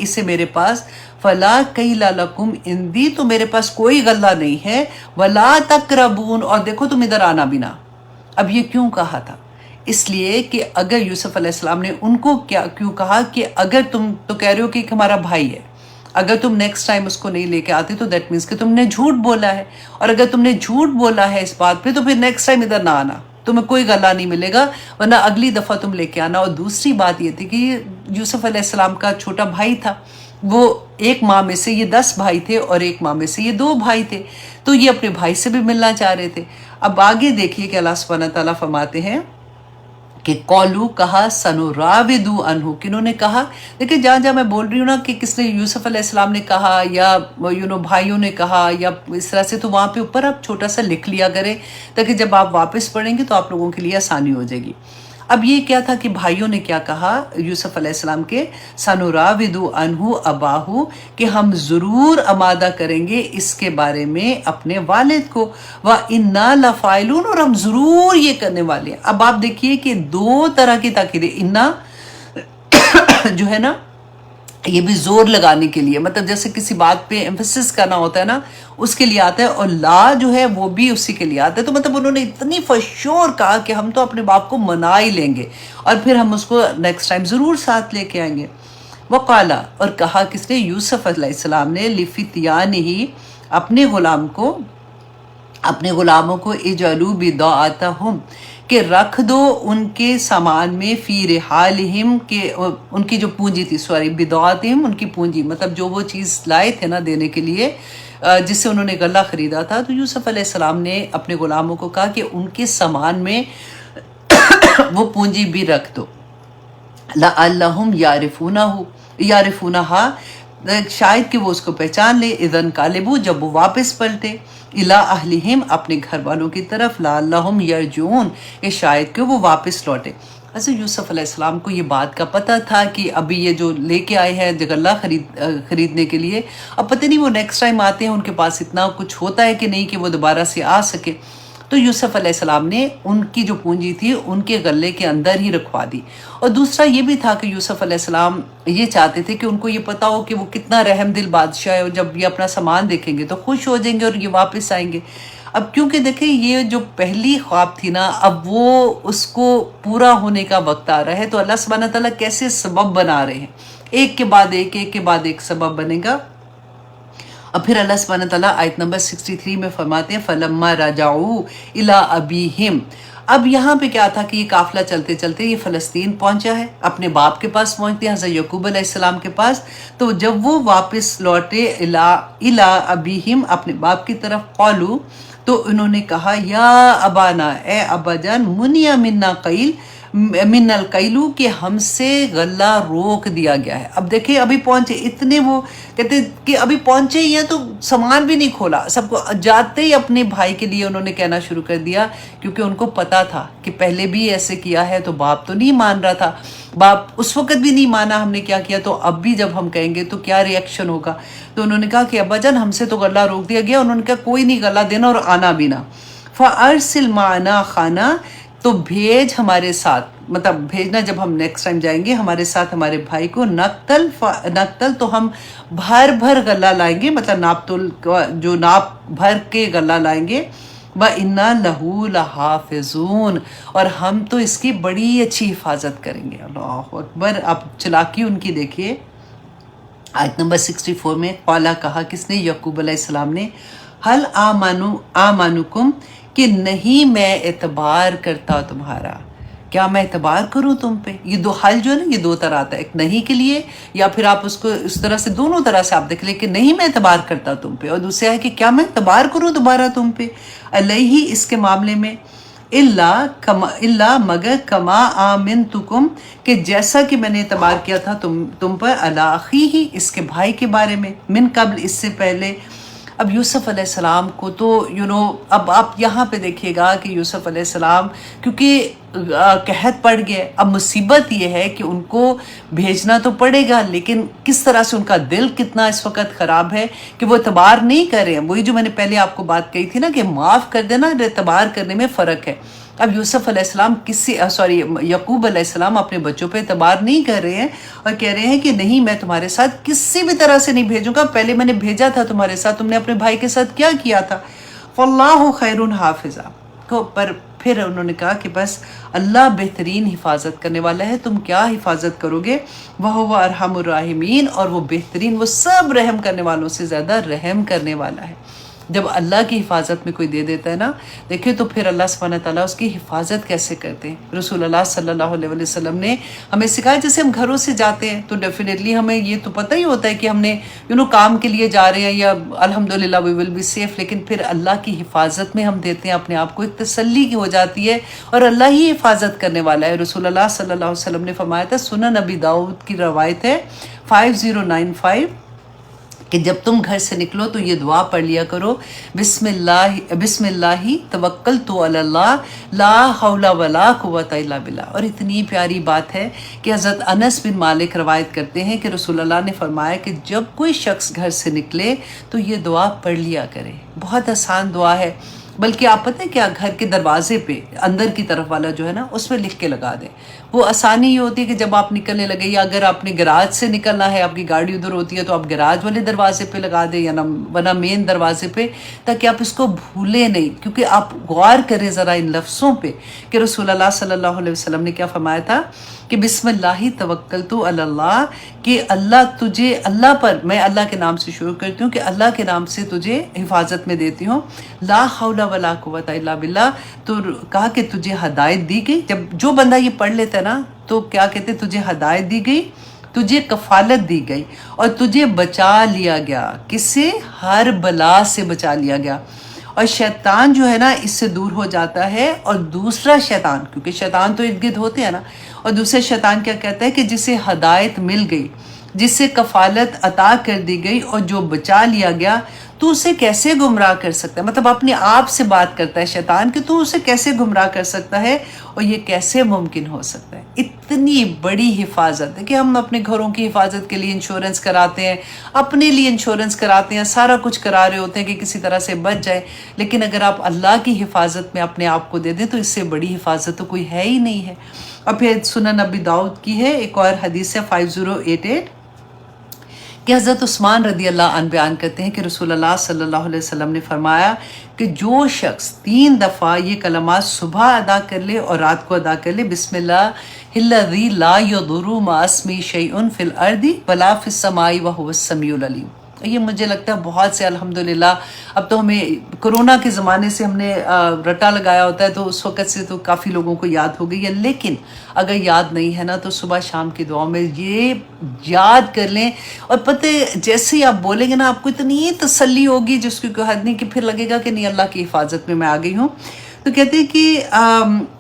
اسے میرے پاس، فلا کیل لکم عندی، تو میرے پاس کوئی غلہ نہیں ہے، ولا تقربون، اور دیکھو تم ادھر آنا بھی نہ. اب یہ کیوں کہا تھا؟ اس لیے کہ اگر یوسف علیہ السلام نے ان کو کیوں کہا کہ اگر تم تو کہہ رہے ہو کہ ہمارا بھائی ہے، اگر تم نیکسٹ ٹائم اس کو نہیں لے کے آتے تو دیٹ مینس کہ تم نے جھوٹ بولا ہے، اور اگر تم نے جھوٹ بولا ہے اس بات پہ، تو پھر نیکسٹ ٹائم ادھر نہ آنا، تمہیں کوئی غلہ نہیں ملے گا، ورنہ اگلی دفعہ تم لے کے آنا. اور دوسری بات یہ تھی کہ یوسف علیہ السلام کا چھوٹا بھائی تھا، وہ ایک ماں میں سے، یہ 10 بھائی تھے اور ایک ماں میں سے یہ 2 بھائی تھے، تو یہ اپنے بھائی سے بھی ملنا چاہ رہے تھے. اب آگے دیکھیے کہ اللہ سبحانہ تعالیٰ فرماتے ہیں کہ قولو، کہا، سنراودو عنہ، کنہوں نے کہا. دیکھیں جہاں میں بول رہی ہوں نا کہ کس نے، یوسف علیہ السلام نے کہا یا بھائیوں نے کہا یا اس طرح سے، تو وہاں پہ اوپر آپ چھوٹا سا لکھ لیا کریں، تاکہ جب آپ واپس پڑھیں گے تو آپ لوگوں کے لیے آسانی ہو جائے گی. اب یہ کیا تھا کہ بھائیوں نے کیا کہا یوسف علیہ السلام کے، سنراودو عنہ اباہو، کہ ہم ضرور آمادہ کریں گے اس کے بارے میں اپنے والد کو، وَإِنَّا لَفَاعِلُونَ، اور ہم ضرور یہ کرنے والے ہیں۔ اب آپ دیکھیے کہ دو طرح کی تاکید ہے، انا جو ہے نا یہ بھی زور لگانے کے لیے، مطلب جیسے کسی بات پہ ایمفسس کرنا ہوتا ہے نا، اس کے لیے آتا ہے، اور لا جو ہے وہ بھی اسی کے لیے آتا ہے۔ تو مطلب انہوں نے اتنی فشور کہا کہ ہم تو اپنے باپ کو منا ہی لیں گے، اور پھر ہم اس کو نیکسٹ ٹائم ضرور ساتھ لے کے آئیں گے۔ وقالا، اور کہا کس نے؟ یوسف علیہ السلام نے، لفتیانہ، اپنے غلاموں کو، اجعلوا بضاعتہم، کہ رکھ دو ان کے سامان میں، فی رحالہم، کہ ان کی جو پونجی تھی، بضاعتہم، ان کی پونجی، مطلب جو وہ چیز لائے تھے نا دینے کے لیے، جس سے انہوں نے غلہ خریدا تھا، تو یوسف علیہ السلام نے اپنے غلاموں کو کہا کہ ان کے سامان میں وہ پونجی بھی رکھ دو، لعلہم یعرفونہا، شاید کہ وہ اس کو پہچان لے، اذن قالبو، جب وہ واپس پلٹے، الی اہلہم، اپنے گھر والوں کی طرف، لعلہم یرجعون، یہ شاید کہ وہ واپس لوٹے۔ حضرت یوسف علیہ السلام کو یہ بات کا پتہ تھا کہ ابھی یہ جو لے کے آئے ہیں غلہ خریدنے کے لیے، اب پتہ نہیں وہ نیکسٹ ٹائم آتے ہیں ان کے پاس اتنا کچھ ہوتا ہے کہ نہیں کہ وہ دوبارہ سے آ سکے۔ تو یوسف علیہ السلام نے ان کی جو پونجی تھی ان کے غلے کے اندر ہی رکھوا دی۔ اور دوسرا یہ بھی تھا کہ یوسف علیہ السلام یہ چاہتے تھے کہ ان کو یہ پتا ہو کہ وہ کتنا رحم دل بادشاہ ہے، اور جب یہ اپنا سامان دیکھیں گے تو خوش ہو جائیں گے اور یہ واپس آئیں گے۔ اب کیونکہ دیکھیں یہ جو پہلی خواب تھی نا، اب وہ اس کو پورا ہونے کا وقت آ رہا ہے، تو اللہ سبحانہ تعالیٰ کیسے سبب بنا رہے ہیں، ایک کے بعد ایک، ایک کے بعد ایک سبب بنے گا۔ اور پھر اللہ سبحانہ تعالیٰ آیت نمبر 63 میں فرماتے ہیں، فَلَمَّا رَجَعُوا إِلَىٰ أَبِيهِمْ، اب یہاں پہ کیا تھا کہ یہ قافلہ چلتے چلتے یہ فلسطین پہنچا ہے، اپنے باپ کے پاس پہنچتے ہیں، حضرت یعقوب علیہ السلام کے پاس۔ تو جب وہ واپس لوٹے إِلَىٰ أَبِيهِمْ، اپنے باپ کی طرف، قالوا، تو انہوں نے کہا، یا ابانا، اے ابا جان، منع منا قیل، من القیلو، کہ ہم سے غلہ روک دیا گیا ہے۔ اب دیکھیں ابھی پہنچے، اتنے وہ کہتے کہ ابھی پہنچے ہی ہیں تو سامان بھی نہیں کھولا، سب کو جاتے ہی اپنے بھائی کے لیے انہوں نے کہنا شروع کر دیا، کیونکہ ان کو پتا تھا کہ پہلے بھی ایسے کیا ہے تو باپ تو نہیں مان رہا تھا، باپ اس وقت بھی نہیں مانا ہم نے کیا کیا، تو اب بھی جب ہم کہیں گے تو کیا ری ایکشن ہوگا۔ تو انہوں نے کہا کہ ابا جان ہم سے تو غلہ روک دیا گیا، انہوں نے کہا کوئی نہیں غلہ دینا اور آنا بھی نہ، فَأَرْسِلْ مَعَنَا خَانَا، تو بھیج ہمارے ساتھ، مطلب بھیجنا جب ہم نیکسٹ ٹائم جائیں گے ہمارے ساتھ ہمارے بھائی کو، نقتل، تو ہم بھر غلہ لائیں گے، مطلب جو ناپ بھر کے غلہ لائیں گے، وَإِنَّا لَهُ لَحَافِظُونَ، اور ہم تو اس کی بڑی اچھی حفاظت کریں گے۔ اللہ اکبر، آپ چلاکی ان کی دیکھیے۔ آیت نمبر 64 میں قالا، کہا کس نے؟ یعقوب علیہ السلام نے، حل آمانکم، کہ نہیں میں اعتبار کرتا تمہارا، کیا میں اعتبار کروں تم پہ؟ یہ دو حل جو ہے نا، یہ دو طرح آتا ہے، ایک نہیں کے لیے، یا پھر آپ اس کو اس طرح سے، دونوں طرح سے آپ دیکھ لیں کہ نہیں میں اعتبار کرتا تم پہ، اور دوسرا ہے کہ کیا میں اعتبار کروں دوبارہ تم پہ، علیہ، اس کے معاملے میں، اللہ مگر، کما آمنتکم، کہ جیسا کہ میں نے اعتبار کیا تھا تم پر، علی اخیہ، اس کے بھائی کے بارے میں، من قبل، اس سے پہلے۔ اب یوسف علیہ السلام کو تو اب آپ یہاں پہ دیکھیے گا کہ یوسف علیہ السلام کیونکہ قحط پڑ گیا، اب مصیبت یہ ہے کہ ان کو بھیجنا تو پڑے گا، لیکن کس طرح سے ان کا دل کتنا اس وقت خراب ہے کہ وہ اعتبار نہیں کر رہے ہیں۔ وہی جو میں نے پہلے آپ کو بات کہی تھی نا کہ معاف کر دینا اور اعتبار کرنے میں فرق ہے۔ اب یوسف علیہ السلام یعقوب علیہ السلام اپنے بچوں پہ اعتبار نہیں کر رہے ہیں، اور کہہ رہے ہیں کہ نہیں میں تمہارے ساتھ کسی بھی طرح سے نہیں بھیجوں گا، پہلے میں نے بھیجا تھا تمہارے ساتھ، تم نے اپنے بھائی کے ساتھ کیا کیا تھا، فاللہ خیر حافظہ، پر پھر انہوں نے کہا کہ بس اللہ بہترین حفاظت کرنے والا ہے، تم کیا حفاظت کرو گے، وَهُوَ أَرْحَمُ الرَّاحِمِينَ، اور وہ بہترین، وہ سب رحم کرنے والوں سے زیادہ رحم کرنے والا ہے۔ جب اللہ کی حفاظت میں کوئی دے دیتا ہے نا، دیکھیں تو پھر اللہ سبحانہ تعالیٰ اس کی حفاظت کیسے کرتے ہیں۔ رسول اللہ صلی اللہ علیہ وسلم نے ہمیں سکھایا، جیسے ہم گھروں سے جاتے ہیں تو ڈیفینیٹلی ہمیں یہ تو پتہ ہی ہوتا ہے کہ ہم نے کام کے لیے جا رہے ہیں، یا الحمدللہ وی ول بی سیف، لیکن پھر اللہ کی حفاظت میں ہم دیتے ہیں اپنے آپ کو، ایک تسلی کی ہو جاتی ہے، اور اللہ ہی حفاظت کرنے والا ہے۔ رسول اللہ صلی اللہ علیہ وسلم نے فرمایا تھا، سنن نبی داؤد کی روایت ہے 5095، کہ جب تم گھر سے نکلو تو یہ دعا پڑھ لیا کرو، بسم اللہ توکلت علی اللہ لا حول ولا قوت الا باللہ۔ اور اتنی پیاری بات ہے کہ حضرت انس بن مالک روایت کرتے ہیں کہ رسول اللہ نے فرمایا کہ جب کوئی شخص گھر سے نکلے تو یہ دعا پڑھ لیا کرے۔ بہت آسان دعا ہے، بلکہ آپ پتہ ہے کیا، گھر کے دروازے پہ اندر کی طرف والا جو ہے نا اس پہ لکھ کے لگا دیں۔ وہ آسانی یہ ہوتی ہے کہ جب آپ نکلنے لگے، یا اگر آپ نے گراج سے نکلنا ہے، آپ کی گاڑی ادھر ہوتی ہے تو آپ گراج والے دروازے پہ لگا دیں، یا ورنہ مین دروازے پہ، تاکہ آپ اس کو بھولیں نہیں۔ کیونکہ آپ غور کریں ذرا ان لفظوں پہ کہ رسول اللہ صلی اللہ علیہ وسلم نے کیا فرمایا تھا کہ بسم اللہ توکلت علی اللہ، کہ اللہ پر میں اللہ کے نام سے شروع کرتی ہوں، کہ اللہ کے نام سے تجھے حفاظت میں دیتی ہوں، لا حول ولا قوت الا باللہ۔ تو کہا کہ تجھے ہدایت دی گئی، جب جو بندہ یہ پڑھ لیتا ہے نا تو کیا کہتے ہیں، تجھے ہدایت دی گئی، تجھے کفالت دی گئی، اور تجھے بچا لیا گیا۔ کس سے؟ ہر بلا سے بچا لیا گیا، اور شیطان جو ہے نا اس سے دور ہو جاتا ہے۔ اور دوسرا شیطان، کیونکہ شیطان تو ارد گرد ہوتے ہیں نا، اور دوسرے شیطان کیا کہتا ہے کہ جسے ہدایت مل گئی، جسے کفالت عطا کر دی گئی، اور جو بچا لیا گیا، تو اسے کیسے گمراہ کر سکتا ہے؟ مطلب اپنے آپ سے بات کرتا ہے شیطان کہ تو اسے کیسے گمراہ کر سکتا ہے، اور یہ کیسے ممکن ہو سکتا ہے؟ اتنی بڑی حفاظت ہے کہ ہم اپنے گھروں کی حفاظت کے لیے انشورنس کراتے ہیں، اپنے لیے انشورنس کراتے ہیں، سارا کچھ کرا رہے ہوتے ہیں کہ کسی طرح سے بچ جائے، لیکن اگر آپ اللہ کی حفاظت میں اپنے آپ کو دے دیں تو اس سے بڑی حفاظت تو کوئی ہے ہی نہیں ہے۔ اور پھر سنن ابی داؤد کی ہے ایک اور حدیث ہے 5088 کہ حضرت عثمان رضی اللہ عنہ بیان کرتے ہیں کہ رسول اللہ صلی اللہ علیہ وسلم نے فرمایا کہ جو شخص 3 دفعہ یہ کلمات صبح ادا کر لے اور رات کو ادا کر لے، بسم اللہ الذی لا یضر مع اسمہ شیء فی الارض ولا فی السماء وہو السمیع العلیم۔ یہ مجھے لگتا ہے بہت سے الحمدللہ، اب تو ہمیں کرونا کے زمانے سے ہم نے رٹا لگایا ہوتا ہے تو اس وقت سے تو کافی لوگوں کو یاد ہو گئی ہے، لیکن اگر یاد نہیں ہے نا تو صبح شام کی دعاؤں میں یہ یاد کر لیں، اور پتہ جیسے ہی آپ بولیں گے نا آپ کو اتنی تسلی ہوگی جس کی کوئی حد نہیں، کہ پھر لگے گا کہ نہیں اللہ کی حفاظت میں آ گئی ہوں۔ تو کہتے ہیں کہ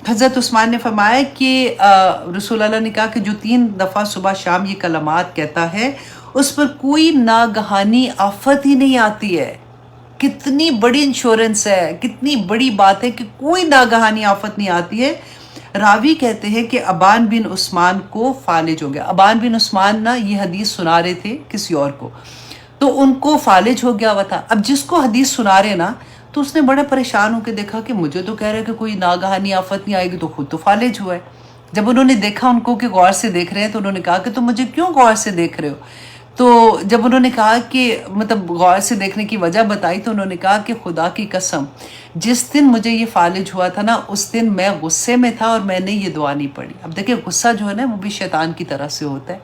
حضرت عثمان نے فرمایا کہ رسول اللہ نے کہا کہ جو 3 دفعہ صبح شام یہ کلمات کہتا ہے اس پر کوئی ناگہانی آفت ہی نہیں آتی ہے۔ کتنی بڑی انشورنس ہے، کتنی بڑی بات ہے کہ کوئی ناگہانی آفت نہیں آتی ہے۔ راوی کہتے ہیں کہ ابان بن عثمان کو فالج ہو گیا۔ ابان بن عثمان نا یہ حدیث سنا رہے تھے کسی اور کو، تو ان کو فالج ہو گیا ہوا تھا۔ اب جس کو حدیث سنا رہے نا تو اس نے بڑا پریشان ہو کے دیکھا کہ مجھے تو کہہ رہے کہ کوئی ناگہانی آفت نہیں آئے گی، تو خود تو فالج ہوا ہے۔ جب انہوں نے دیکھا ان کو کہ غور سے دیکھ رہے ہیں تو انہوں نے کہا کہ تم مجھے کیوں غور سے دیکھ رہے ہو؟ تو جب انہوں نے کہا کہ مطلب غور سے دیکھنے کی وجہ بتائی تو انہوں نے کہا کہ خدا کی قسم جس دن مجھے یہ فالج ہوا تھا نا اس دن میں غصے میں تھا اور میں نے یہ دعا نہیں پڑھی۔ اب دیکھیں غصہ جو ہے نا وہ بھی شیطان کی طرف سے ہوتا ہے،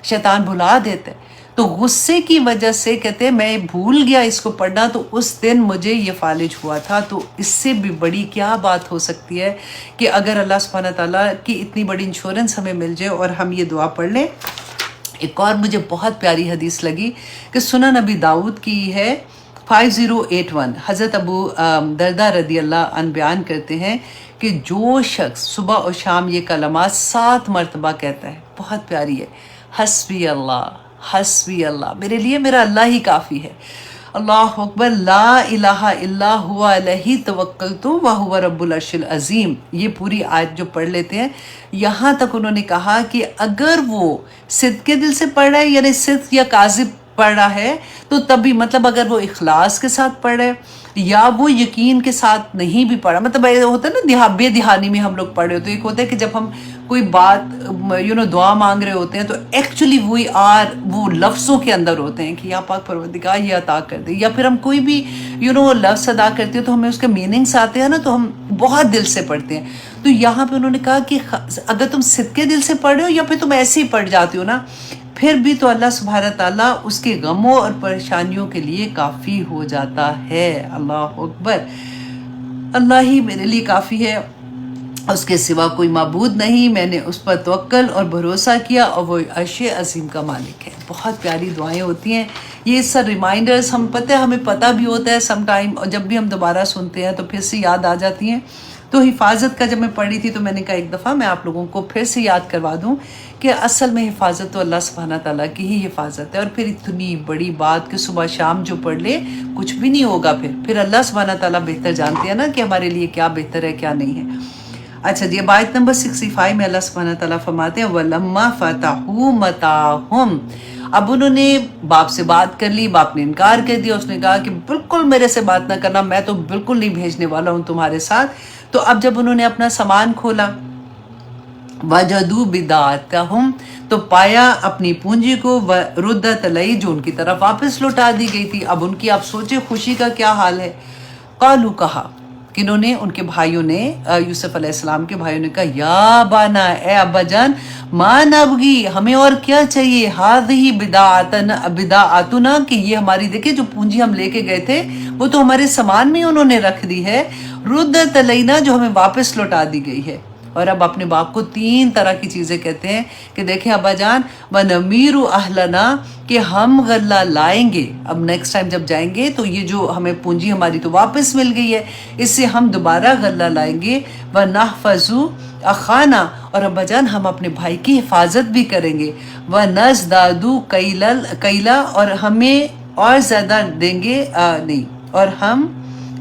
شیطان بھلا دیتا ہے، تو غصے کی وجہ سے کہتے ہیں میں بھول گیا اس کو پڑھنا، تو اس دن مجھے یہ فالج ہوا تھا۔ تو اس سے بھی بڑی کیا بات ہو سکتی ہے کہ اگر اللہ سبحانہ تعالیٰ کی اتنی بڑی انشورنس ہمیں مل جائے اور ہم یہ دعا پڑھ لیں۔ ایک اور مجھے بہت پیاری حدیث لگی کہ سنن ابی داؤد کی ہے 5081، حضرت ابو دردہ رضی اللہ عنہ بیان کرتے ہیں کہ جو شخص صبح اور شام یہ کلمات 7 مرتبہ کہتا ہے، بہت پیاری ہے، حسبی اللہ حسبی اللہ، میرے لیے میرا اللہ ہی کافی ہے، اللہ اکبر، لا الہ الا هو علیہ توکلت وہو رب العرش العظیم، یہ پوری آیت جو پڑھ لیتے ہیں، یہاں تک انہوں نے کہا کہ اگر وہ صدق کے دل سے پڑھ رہا ہے، یعنی صدق یا کاذب پڑھ رہا ہے، تو تبھی مطلب اگر وہ اخلاص کے ساتھ پڑھ رہے ہیں یا وہ یقین کے ساتھ نہیں بھی پڑھا، مطلب ہوتا ہے نا بے دہانی میں ہم لوگ پڑھ رہے ہوتے ہیں، ایک ہوتا ہے کہ جب ہم کوئی بات دعا مانگ رہے ہوتے ہیں تو ایکچولی وہ لفظوں کے اندر ہوتے ہیں کہ یا پاک پروردگار یہ عطا کر دے، یا پھر ہم کوئی بھی لفظ ادا کرتے ہیں تو ہمیں اس کے میننگس آتے ہیں نا تو ہم بہت دل سے پڑھتے ہیں۔ تو یہاں پہ انہوں نے کہا کہ اگر تم صدقے دل سے پڑھ رہے ہو یا پھر تم ایسے ہی پڑھ جاتے ہو نا، پھر بھی تو اللہ سبحانہ تعالیٰ اس کے غموں اور پریشانیوں کے لیے کافی ہو جاتا ہے۔ اللہ اکبر، اللہ ہی میرے لیے کافی ہے، اس کے سوا کوئی معبود نہیں، میں نے اس پر توکل اور بھروسہ کیا اور وہ عرش عظیم کا مالک ہے۔ بہت پیاری دعائیں ہوتی ہیں یہ سب ریمائنڈرز، ہمیں پتہ بھی ہوتا ہے سم ٹائم، اور جب بھی ہم دوبارہ سنتے ہیں تو پھر سے یاد آ جاتی ہیں۔ تو حفاظت کا جب میں پڑھی تھی تو میں نے کہا ایک دفعہ میں آپ لوگوں کو پھر سے یاد کروا دوں کہ اصل میں حفاظت تو اللہ سبحانہ تعالیٰ کی ہی حفاظت ہے، اور پھر اتنی بڑی بات کہ صبح شام جو پڑھ لے کچھ بھی نہیں ہوگا، پھر اللہ سبحانہ تعالیٰ بہتر جانتے ہیں نا کہ ہمارے لیے کیا بہتر ہے کیا نہیں ہے۔ اچھا جی، اب آیت نمبر 65 میں اللہ سبحانہ تعالیٰ فرماتے ہیں وَلَمَّا فَتَحُوا مَتَاعَهُمْ، اب انہوں نے باپ سے بات کر لی، باپ نے انکار کر دیا، اس نے کہا کہ بالکل میرے سے بات نہ کرنا، میں تو بالکل نہیں بھیجنے والا ہوں تمہارے ساتھ۔ تو اب جب انہوں نے اپنا سامان کھولا وَجَدُوا بِضَاعَتَهُمْ، تو پایا اپنی پونجی کو، وَرُدَّتْ عَلَيْهِمْ، جو ان کی طرف واپس لوٹا دی گئی تھی۔ اب ان کی آپ سوچیں خوشی کا کیا حال ہے۔ قالوا، کہا کہ انہوں نے، ان کے بھائیوں نے، یوسف علیہ السلام کے بھائیوں نے کہا یا بانا، اے ابا جان، ما نبغی، ہمیں اور کیا چاہیے، ہذہ بداعتنا، کہ یہ ہماری، دیکھیں جو پونجی ہم لے کے گئے تھے وہ تو ہمارے سامان میں انہوں نے رکھ دی ہے، ردت علینا، جو ہمیں واپس لوٹا دی گئی ہے۔ اور اب اپنے باپ کو 3 طرح کی چیزیں کہتے ہیں کہ دیکھیں ابا جان، وَنَمِيرُ أَهْلَنَا، کہ ہم غلہ لائیں گے، اب نیکسٹ ٹائم جب جائیں گے تو یہ جو ہمیں پونجی ہماری تو واپس مل گئی ہے، اس سے ہم دوبارہ غلہ لائیں گے، وَنَحْفَظُ أَخَانَا، اور ابا جان ہم اپنے بھائی کی حفاظت بھی کریں گے، وَنَزْدَادُ كَيْلًا، اور ہمیں اور زیادہ دیں گے، نہیں، اور ہم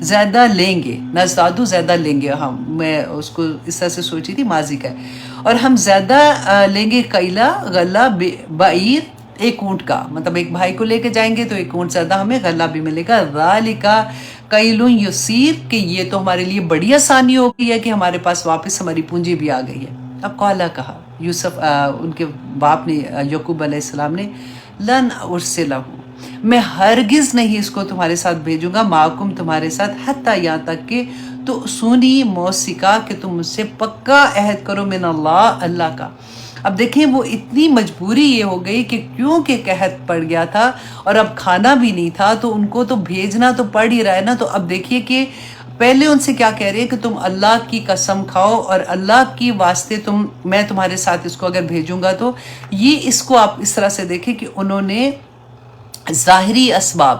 زیادہ لیں گے، نزدادو زیادہ لیں گے، ہم، میں اس کو اس طرح سے سوچی تھی ماضی کا ہے، اور ہم زیادہ لیں گے، کیلا غلہ، بعیر ایک اونٹ کا، مطلب ایک بھائی کو لے کے جائیں گے تو ایک اونٹ زیادہ ہمیں غلہ بھی ملے گا، ذالک کیل یسیر، کہ یہ تو ہمارے لیے بڑی آسانی ہو گئی ہے کہ ہمارے پاس واپس ہماری پونجی بھی آ گئی ہے۔ اب قالا، کہا یوسف، ان کے باپ نے، یعقوب علیہ السلام نے، لن ارسلہ، میں ہرگز نہیں اس کو تمہارے ساتھ بھیجوں گا، معکم، تمہارے ساتھ، حتیٰ، یہاں تک کہ تو سونی موثقہ، کہ تم مجھ سے پکا عہد کرو، من اللہ، اللہ کا۔ اب دیکھیں وہ اتنی مجبوری یہ ہو گئی کہ کیونکہ قحط پڑ گیا تھا اور اب کھانا بھی نہیں تھا تو ان کو تو بھیجنا تو پڑ ہی رہا ہے نا، تو اب دیکھیے کہ پہلے ان سے کیا کہہ رہے ہیں کہ تم اللہ کی قسم کھاؤ اور اللہ کی واسطے میں تمہارے ساتھ اس کو اگر بھیجوں گا تو یہ، اس کو آپ اس طرح سے دیکھیں کہ انہوں نے ظاہری اسباب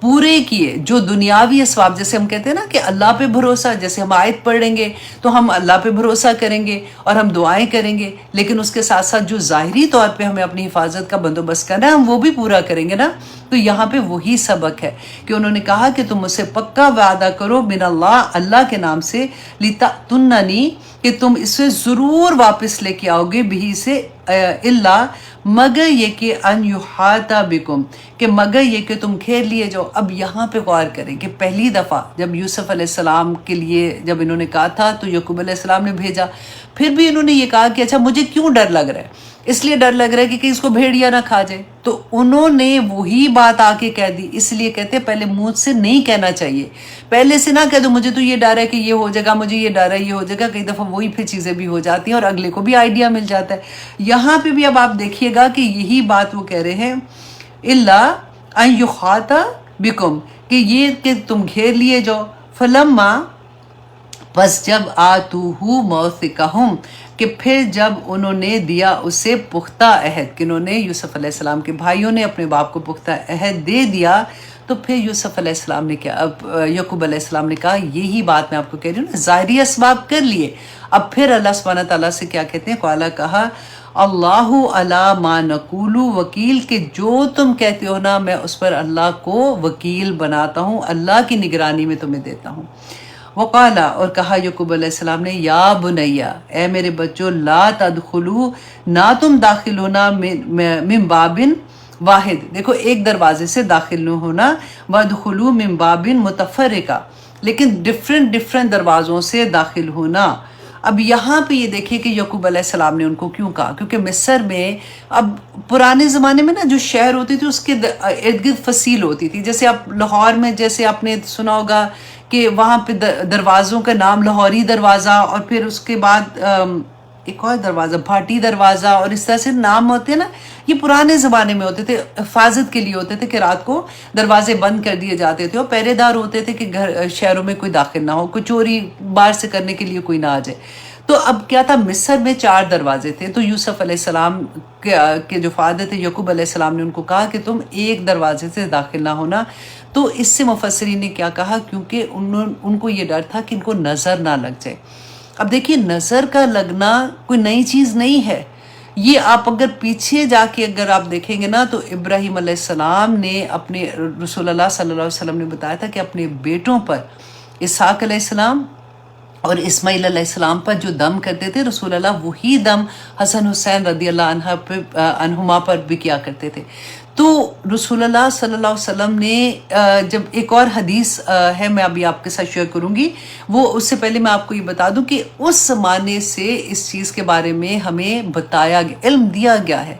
پورے کیے، جو دنیاوی اسباب، جیسے ہم کہتے ہیں نا کہ اللہ پہ بھروسہ، جیسے ہم آیت پڑھ لیں گے تو ہم اللہ پہ بھروسہ کریں گے اور ہم دعائیں کریں گے، لیکن اس کے ساتھ ساتھ جو ظاہری طور پہ ہمیں اپنی حفاظت کا بندوبست کرنا ہے ہم وہ بھی پورا کریں گے نا۔ تو یہاں پہ وہی سبق ہے کہ انہوں نے کہا کہ تم مجھ سے پکا وعدہ کرو، من اللہ، اللہ کے نام سے، لتأتوننی، کہ تم اسے ضرور واپس لے کے آؤ گے، بھی سے، اللہ، مگر یہ کہ ان یحاط بکم، کہ مگر یہ کہ تم گھیر لیے جاؤ۔ اب یہاں پہ غور کریں کہ پہلی دفعہ جب یوسف علیہ السلام کے لیے جب انہوں نے کہا تھا تو یعقوب علیہ السلام نے بھیجا، پھر بھی انہوں نے یہ کہا کہ اچھا مجھے کیوں ڈر لگ رہا ہے، اس لیے ڈر لگ رہا ہے کہ اس کو بھیڑیا نہ کھا جائے، تو انہوں نے وہی بات آ کے کہہ دی۔ اس لیے کہتے ہیں پہلے منہ سے نہیں کہنا چاہیے، پہلے سے نہ کہہ دو مجھے تو یہ ڈر ہے کہ یہ ہو جائے گا، مجھے یہ ڈر ہے یہ ہو جائے گا، کئی دفعہ وہی پھر چیزیں بھی ہو جاتی ہیں اور اگلے کو بھی آئیڈیا مل جاتا ہے۔ یہاں پہ بھی اب آپ دیکھیے گا کہ یہی بات وہ کہہ رہے ہیں، اللہ ان یحاط بکم، کہ یہ کہ تم گھیر لیے جاؤ، فلما، بس جب آتوہ موثقہم، کہ پھر جب انہوں نے دیا اسے پختہ عہد، کہ انہوں نے، یوسف علیہ السلام کے بھائیوں نے اپنے باپ کو پختہ عہد دے دیا، تو پھر یوسف علیہ السلام نے کیا، اب یعقوب علیہ السلام نے کہا یہی بات میں آپ کو کہہ رہی ہوں نا، ظاہری اسباب کر لیے، اب پھر اللہ سبحانہ تعالیٰ سے کیا کہتے ہیں، قالا، کہا، اللہ علی ما نقول وکیل، کہ جو تم کہتے ہو نا میں اس پر اللہ کو وکیل بناتا ہوں، اللہ کی نگرانی میں تمہیں دیتا ہوں۔ وقالا، اور کہا یعقوب علیہ السلام نے، یا بنیا، اے میرے بچوں، لا تدخلوا، نہ تم داخل ہونا، من باب واحد، دیکھو ایک دروازے سے داخل نہ ہونا، وادخلوا من باب متفرقہ، لیکن ڈفرینٹ دروازوں سے داخل ہونا۔ اب یہاں پہ یہ دیکھیے کہ یعقوب علیہ السلام نے ان کو کیوں کہا، کیونکہ مصر میں، اب پرانے زمانے میں نا جو شہر ہوتی تھی اس کے ارد گرد فصیل ہوتی تھی، جیسے آپ لاہور میں، جیسے آپ نے سنا ہوگا کہ وہاں پہ دروازوں کا نام لاہوری دروازہ، اور پھر اس کے بعد ایک اور دروازہ بھاٹی دروازہ، اور اس طرح سے نام ہوتے ہیں نا، یہ پرانے زمانے میں ہوتے تھے، حفاظت کے لیے ہوتے تھے کہ رات کو دروازے بند کر دیے جاتے تھے اور پہرے دار ہوتے تھے کہ گھر شہروں میں کوئی داخل نہ ہو، کوئی چوری باہر سے کرنے کے لیے کوئی نہ آ جائے۔ تو اب کیا تھا، مصر میں 4 دروازے تھے، تو یوسف علیہ السلام کے جو فادر تھے یعقوب علیہ السلام نے ان کو کہا کہ تم ایک دروازے سے داخل نہ ہونا. تو اس سے مفسرین نے کیا کہا، کیونکہ ان کو یہ ڈر تھا کہ ان کو نظر نہ لگ جائے. اب دیکھیے نظر کا لگنا کوئی نئی چیز نہیں ہے. یہ آپ اگر پیچھے جا کے اگر آپ دیکھیں گے نا، تو ابراہیم علیہ السلام نے اپنے، رسول اللہ صلی اللہ علیہ وسلم نے بتایا تھا کہ اپنے بیٹوں پر، اسحاق علیہ السلام اور اسماعیل علیہ السلام پر جو دم کرتے تھے، رسول اللہ وہی دم حسن حسین رضی اللہ عنہما پر بھی کیا کرتے تھے. تو رسول اللہ صلی اللہ علیہ وسلم نے جب ایک اور حدیث ہے، میں ابھی آپ کے ساتھ شیئر کروں گی، وہ اس سے پہلے میں آپ کو یہ بتا دوں کہ اس زمانے سے اس چیز کے بارے میں ہمیں بتایا گیا، علم دیا گیا ہے،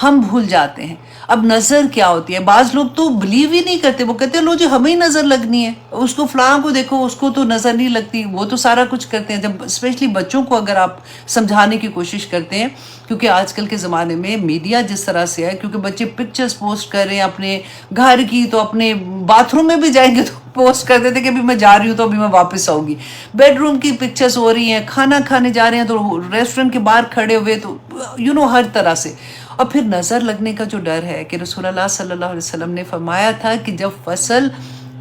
ہم بھول جاتے ہیں. اب نظر کیا ہوتی ہے، بعض لوگ تو بلیو ہی نہیں کرتے، وہ کہتے ہیں لو جی ہمیں ہی نظر لگنی ہے، اس کو فلاں کو دیکھو اس کو تو نظر نہیں لگتی، وہ تو سارا کچھ کرتے ہیں. جب اسپیشلی بچوں کو اگر آپ سمجھانے کی کوشش کرتے ہیں، کیونکہ آج کل کے زمانے میں میڈیا جس طرح سے ہے، کیونکہ بچے پکچرز پوسٹ کر رہے ہیں اپنے گھر کی، تو اپنے باتھ روم میں بھی جائیں گے تو پوسٹ کر دیتے کہ ابھی میں جا رہی ہوں تو ابھی میں واپس آؤں گی. بیڈ روم کی پکچرز ہو رہی ہیں، کھانا کھانے جا رہے ہیں تو ریسٹورنٹ کے باہر کھڑے ہوئے، تو ہر طرح سے. اور پھر نظر لگنے کا جو ڈر ہے کہ رسول اللہ صلی اللہ علیہ وسلم نے فرمایا تھا کہ جب فصل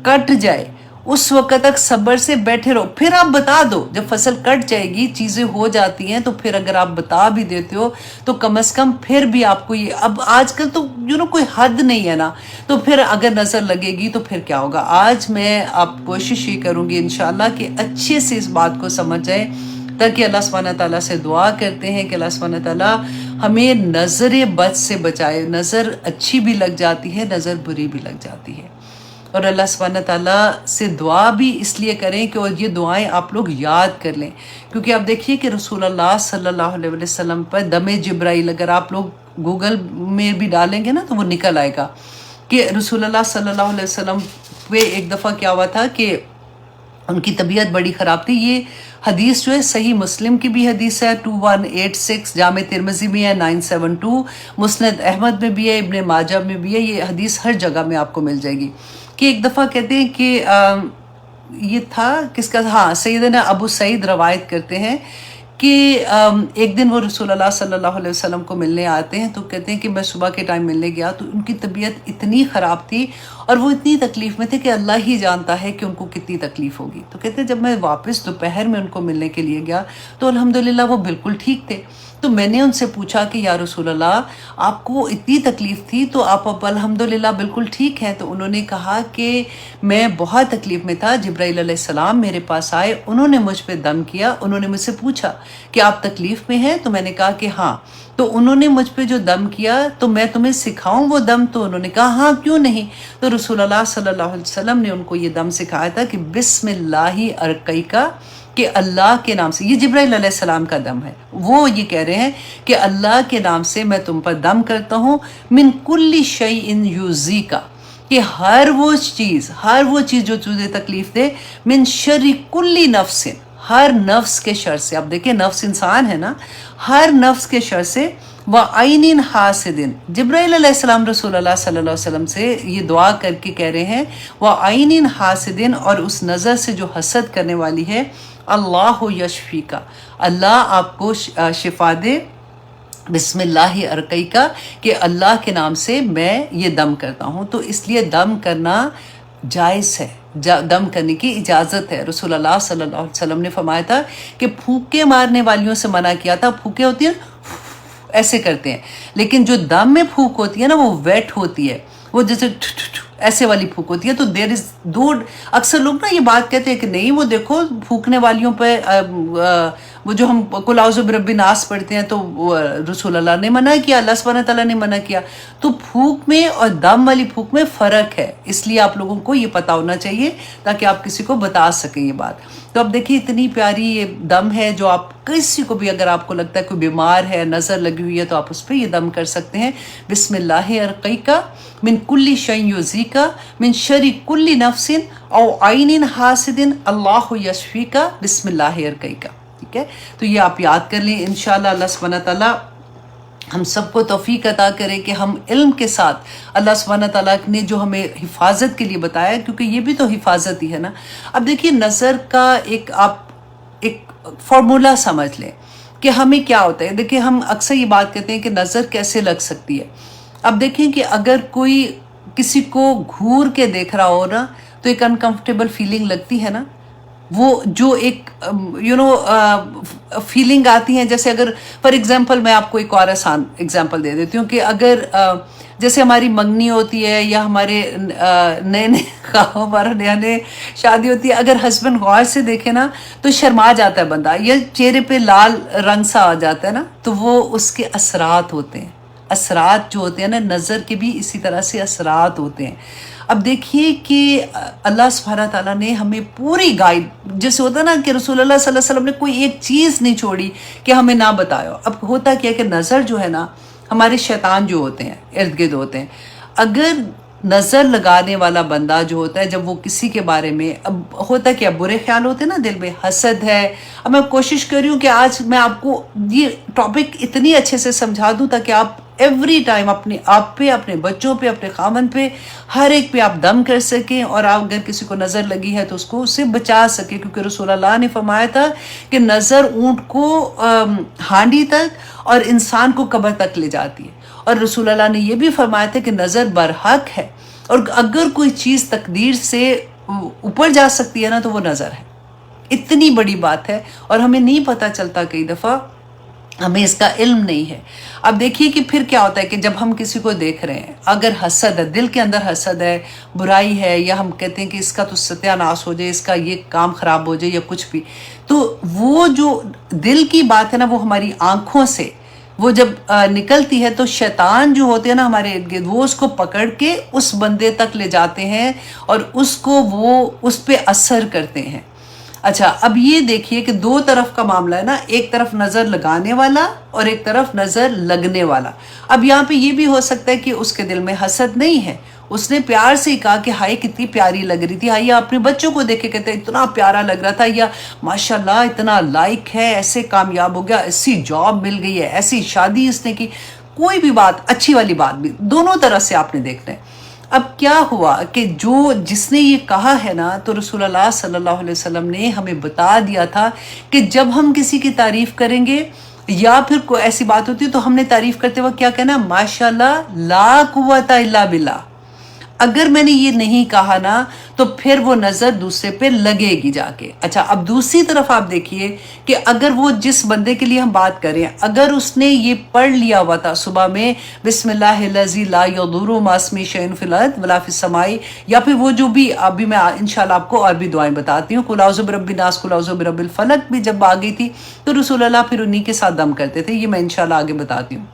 کٹ جائے اس وقت تک صبر سے بیٹھے رہو، پھر آپ بتا دو. جب فصل کٹ جائے گی، چیزیں ہو جاتی ہیں، تو پھر اگر آپ بتا بھی دیتے ہو تو کم از کم پھر بھی آپ کو یہ، اب آج کل تو کوئی حد نہیں ہے نا، تو پھر اگر نظر لگے گی تو پھر کیا ہوگا. آج میں آپ کوشش یہ کروں گی انشاءاللہ کہ اچھے سے اس بات کو سمجھ جائیں، تاکہ اللہ سبحانہ تعالیٰ سے دعا کرتے ہیں کہ اللہ سبحانہ تعالیٰ ہمیں نظر بد سے بچائے. نظر اچھی بھی لگ جاتی ہے، نظر بری بھی لگ جاتی ہے. اور اللہ سبحانہ تعالیٰ سے دعا بھی اس لیے کریں کہ اور یہ دعائیں آپ لوگ یاد کر لیں، کیونکہ آپ دیکھیے کہ رسول اللہ صلی اللہ علیہ وسلم پر دم جبرائیل اگر آپ لوگ گوگل میں بھی ڈالیں گے نا تو وہ نکل آئے گا کہ رسول اللہ صلی اللہ علیہ وسلم پہ ایک دفعہ کیا ہوا تھا کہ ان کی طبیعت بڑی خراب تھی. یہ حدیث جو ہے صحیح مسلم کی بھی حدیث ہے 2186، جامع ترمذی میں ہے 972، مسند احمد میں بھی ہے، ابن ماجہ میں بھی ہے. یہ حدیث ہر جگہ میں آپ کو مل جائے گی کہ ایک دفعہ کہتے ہیں کہ یہ تھا کس کا، ہاں سیدنا ابو سعید روایت کرتے ہیں کہ ایک دن وہ رسول اللہ صلی اللہ علیہ وسلم کو ملنے آتے ہیں، تو کہتے ہیں کہ میں صبح کے ٹائم ملنے گیا تو ان کی طبیعت اتنی خراب تھی اور وہ اتنی تکلیف میں تھے کہ اللہ ہی جانتا ہے کہ ان کو کتنی تکلیف ہوگی. تو کہتے ہیں جب میں واپس دوپہر میں ان کو ملنے کے لیے گیا تو الحمدللہ وہ بالکل ٹھیک تھے. تو میں نے ان سے پوچھا کہ یا رسول اللہ آپ کو اتنی تکلیف تھی تو آپ اب الحمدللہ بالکل ٹھیک ہیں. تو انہوں نے کہا کہ میں بہت تکلیف میں تھا، جبرائیل علیہ السلام میرے پاس آئے، انہوں نے مجھ پہ دم کیا، انہوں نے مجھ سے پوچھا کہ آپ تکلیف میں ہیں؟ تو میں نے کہا کہ ہاں. تو انہوں نے مجھ پہ جو دم کیا تو میں تمہیں سکھاؤں وہ دم؟ تو انہوں نے کہا ہاں کیوں نہیں. تو رسول اللہ صلی اللہ علیہ وسلم نے ان کو یہ دم سکھایا تھا کہ بسم اللہ ارقیکا، کہ اللہ کے نام سے، یہ جبرائیل علیہ السلام کا دم ہے. وہ یہ کہہ رہے ہیں کہ اللہ کے نام سے میں تم پر دم کرتا ہوں، من کل شیء یؤذیکا، کہ ہر وہ چیز جو تجھے تکلیف دے، من شر کل نفس، ہر نفس کے شر سے. اب دیکھیں نفس انسان ہے نا، ہر نفس کے شر سے، وَعَيْنٍ حَاسِدٍ. جبرائیل علیہ السلام رسول اللہ صلی اللہ علیہ وسلم سے یہ دعا کر کے کہہ رہے ہیں وَعَيْنٍ حَاسِدٍ، اور اس نظر سے جو حسد کرنے والی ہے، اللہ یشفیکا، اللہ آپ کو شفا دے، بسم اللہ ارقیکا، کہ اللہ کے نام سے میں یہ دم کرتا ہوں. تو اس لیے دم کرنا جائز ہے، دم کرنے کی اجازت ہے. رسول اللہ صلی اللہ علیہ وسلم نے فرمایا تھا کہ پھونکے مارنے والیوں سے منع کیا تھا. پھونکے ہوتی ہیں ایسے کرتے ہیں، لیکن جو دم میں پھونک ہوتی ہے نا وہ ویٹ ہوتی ہے، وہ جیسے ایسے والی پھونک ہوتی ہے. تو دیر از دو، اکثر لوگ نا یہ بات کہتے ہیں کہ نہیں وہ دیکھو پھونکنے والیوں پہ وہ جو ہم قل اعوذ برب الناس پڑھتے ہیں تو رسول اللہ نے منع کیا، اللہ سبحانہ تعالیٰ نے منع کیا. تو پھونک میں اور دم والی پھونک میں فرق ہے، اس لیے آپ لوگوں کو یہ پتہ ہونا چاہیے تاکہ آپ کسی کو بتا سکیں یہ بات. تو اب دیکھیے اتنی پیاری یہ دم ہے جو آپ کسی کو بھی، اگر آپ کو لگتا ہے کوئی بیمار ہے، نظر لگی ہوئی ہے، تو آپ اس پہ یہ دم کر سکتے ہیں. بسم اللہ ارقیکا من کل شیء یؤذیکا من شر کل نفس او عین حاسد اللہ یشفیکا بسم اللہ ارقیکا. ٹھیک ہے، تو یہ آپ یاد کر لیں. انشاءاللہ اللہ سبحانہ تعالیٰ ہم سب کو توفیق عطا کرے کہ ہم علم کے ساتھ اللہ سبحانہ تعالیٰ نے جو ہمیں حفاظت کے لیے بتایا، کیونکہ یہ بھی تو حفاظت ہی ہے نا. اب دیکھیے نظر کا ایک آپ ایک فارمولا سمجھ لیں کہ ہمیں کیا ہوتا ہے. دیکھیں ہم اکثر یہ بات کہتے ہیں کہ نظر کیسے لگ سکتی ہے. اب دیکھیں کہ اگر کوئی کسی کو گھور کے دیکھ رہا ہو نا تو ایک انکمفرٹیبل فیلنگ لگتی ہے نا. وہ جو ایک فیلنگ آتی ہیں، جیسے اگر فار ایگزامپل میں آپ کو ایک اور آسان ایگزامپل دے دیتی ہوں کہ اگر جیسے ہماری منگنی ہوتی ہے یا ہمارے نئے نئے ہمارا نیا نئے شادی ہوتی ہے، اگر ہسبینڈ غور سے دیکھے نا تو شرما جاتا ہے بندہ، یا چہرے پہ لال رنگ سا آ جاتا ہے نا، تو وہ اس کے اثرات ہوتے ہیں. اثرات جو ہوتے ہیں نا نظر کے بھی اسی طرح سے اثرات ہوتے ہیں. اب دیکھیے کہ اللہ سبحانہ تعالیٰ نے ہمیں پوری گائیڈ، جیسے ہوتا ہے نا کہ رسول اللہ صلی اللہ علیہ وسلم نے کوئی ایک چیز نہیں چھوڑی کہ ہمیں نہ بتایا. اب ہوتا کیا کہ نظر جو ہے نا، ہمارے شیطان جو ہوتے ہیں ارد گرد ہوتے ہیں، اگر نظر لگانے والا بندہ جو ہوتا ہے جب وہ کسی کے بارے میں، اب ہوتا کیا برے خیال ہوتے ہیں نا دل میں، حسد ہے. اب میں کوشش کر رہی ہوں کہ آج میں آپ کو یہ ٹاپک اتنی اچھے سے سمجھا دوں تاکہ آپ ایوری ٹائم اپنے آپ پہ، اپنے بچوں پہ، اپنے خامن پہ، ہر ایک پہ آپ دم کر سکیں، اور آپ اگر کسی کو نظر لگی ہے تو اس کو اس سے بچا سکیں. کیونکہ رسول اللہ نے فرمایا تھا کہ نظر اونٹ کو ہانڈی تک اور انسان کو قبر تک لے جاتی ہے. اور رسول اللہ نے یہ بھی فرمایا تھا کہ نظر برحق ہے، اور اگر کوئی چیز تقدیر سے اوپر جا سکتی ہے نا تو وہ نظر ہے. اتنی بڑی بات ہے اور ہمیں نہیں پتہ چلتا، کئی دفعہ ہمیں اس کا علم نہیں ہے. اب دیکھیے کہ پھر کیا ہوتا ہے کہ جب ہم کسی کو دیکھ رہے ہیں، اگر حسد ہے، دل کے اندر حسد ہے، برائی ہے، یا ہم کہتے ہیں کہ اس کا تو ستیہ ناش ہو جائے، اس کا یہ کام خراب ہو جائے یا کچھ بھی، تو وہ جو دل کی بات ہے نا وہ ہماری آنکھوں سے وہ جب نکلتی ہے تو شیطان جو ہوتے ہیں نا ہمارے ارد گرد، وہ اس کو پکڑ کے اس بندے تک لے جاتے ہیں اور اس کو وہ اس پہ اثر کرتے ہیں. اچھا اب یہ دیکھیے کہ دو طرف کا معاملہ ہے نا، ایک طرف نظر لگانے والا اور ایک طرف نظر لگنے والا. اب یہاں پہ یہ بھی ہو سکتا ہے کہ اس کے دل میں حسد نہیں ہے، اس نے پیار سے ہی کہا کہ ہائے کتنی پیاری لگ رہی تھی، ہائے اپنے بچوں کو دیکھ کے کہتے ہیں اتنا پیارا لگ رہا تھا، یا ماشاءاللہ اتنا لائق ہے، ایسے کامیاب ہو گیا، ایسی جاب مل گئی ہے، ایسی شادی اس نے کی. کوئی بھی بات اچھی والی بات بھی دونوں طرح سے آپ نے دیکھنا ہے. اب کیا ہوا کہ جس نے یہ کہا ہے نا، تو رسول اللہ صلی اللہ علیہ وسلم نے ہمیں بتا دیا تھا کہ جب ہم کسی کی تعریف کریں گے یا پھر کوئی ایسی بات ہوتی ہے تو ہم نے تعریف کرتے وقت کیا کہنا، ماشاءاللہ لا قوت الا باللہ. اگر میں نے یہ نہیں کہا نا تو پھر وہ نظر دوسرے پہ لگے گی جا کے. اچھا اب دوسری طرف آپ دیکھیے کہ اگر وہ جس بندے کے لیے ہم بات کریں، اگر اس نے یہ پڑھ لیا ہوا تھا صبح میں بسم اللہ الذی لا یضر مع اسمہ شیء فی الارض ولا فی السماء، یا پھر وہ جو بھی ابھی میں انشاءاللہ آپ کو اور بھی دعائیں بتاتی ہوں، قل اعوذ برب الناس، قل اعوذ برب الفلق بھی جب آ گئی تھی تو رسول اللہ پھر انہی کے ساتھ دم کرتے تھے. یہ میں انشاءاللہ آگے بتاتی ہوں.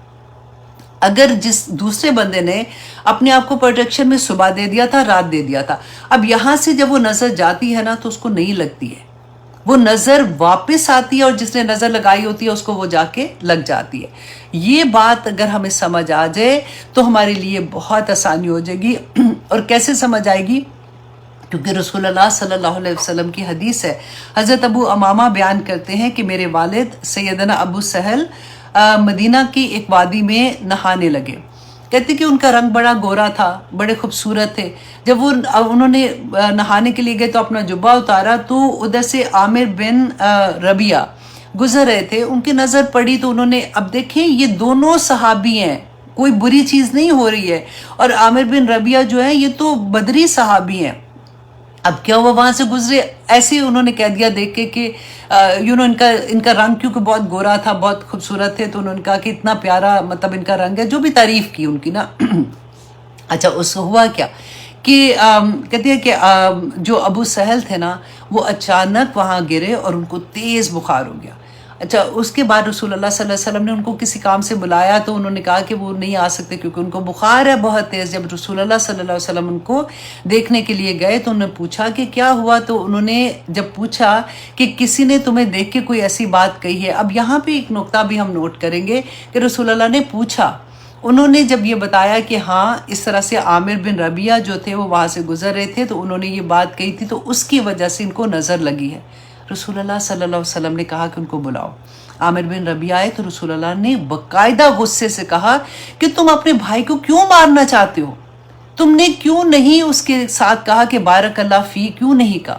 اگر جس دوسرے بندے نے اپنے آپ کو پروٹیکشن میں صبح دے دیا تھا، رات دے دیا تھا، اب یہاں سے جب وہ نظر جاتی ہے نا تو اس کو نہیں لگتی ہے، وہ نظر واپس آتی ہے اور جس نے نظر لگائی ہوتی ہے اس کو وہ جا کے لگ جاتی ہے. یہ بات اگر ہمیں سمجھ آ جائے تو ہمارے لیے بہت آسانی ہو جائے گی. اور کیسے سمجھ آئے گی؟ کیونکہ رسول اللہ صلی اللہ علیہ وسلم کی حدیث ہے. حضرت ابو امامہ بیان کرتے ہیں کہ میرے والد سیدنا ابو سہل مدینہ کی ایک وادی میں نہانے لگے. کہتے کہ ان کا رنگ بڑا گورا تھا، بڑے خوبصورت تھے. جب انہوں نے نہانے کے لیے گئے تو اپنا جبہ اتارا تو ادھر سے عامر بن ربیعہ گزر رہے تھے، ان کی نظر پڑی تو انہوں نے، اب دیکھیں یہ دونوں صحابی ہیں، کوئی بری چیز نہیں ہو رہی ہے، اور عامر بن ربیعہ جو ہے یہ تو بدری صحابی ہیں. اب کیا ہوا، وہاں سے گزرے، ایسے انہوں نے کہہ دیا دیکھ کے کہ ان کا رنگ کیونکہ بہت گورا تھا، بہت خوبصورت تھے، تو انہوں نے کہا کہ اتنا پیارا مطلب ان کا رنگ ہے، جو بھی تعریف کی ان کی نا. اچھا اس کو ہوا کیا کہ کہتے ہیں کہ جو ابو سہل تھے نا وہ اچانک وہاں گرے اور ان کو تیز بخار ہو گیا. اچھا اس کے بعد رسول اللہ صلی اللہ علیہ وسلم نے ان کو کسی کام سے بلایا تو انہوں نے کہا کہ وہ نہیں آ سکتے کیونکہ ان کو بخار ہے بہت تیز. جب رسول اللہ صلی اللہ علیہ وسلم ان کو دیکھنے کے لیے گئے تو انہوں نے پوچھا کہ کیا ہوا، تو انہوں نے جب پوچھا کہ کسی نے تمہیں دیکھ کے کوئی ایسی بات کہی ہے. اب یہاں پہ ایک نقطہ بھی ہم نوٹ کریں گے کہ رسول اللہ نے پوچھا، انہوں نے جب یہ بتایا کہ ہاں اس طرح سے عامر بن ربیعہ جو تھے وہ وہاں سے گزر رہے تھے تو انہوں نے یہ بات کہی تھی تو اس کی وجہ سے ان کو نظر لگی ہے. رسول اللہ صلی اللہ علیہ وسلم نے کہا کہ ان کو بلاؤ. عامر بن ربیعہ آئے تو رسول اللہ نے باقاعدہ غصے سے کہا کہ تم اپنے بھائی کو کیوں مارنا چاہتے ہو؟ تم نے کیوں نہیں اس کے ساتھ کہا کہ بارک اللہ فی، کیوں نہیں کہا؟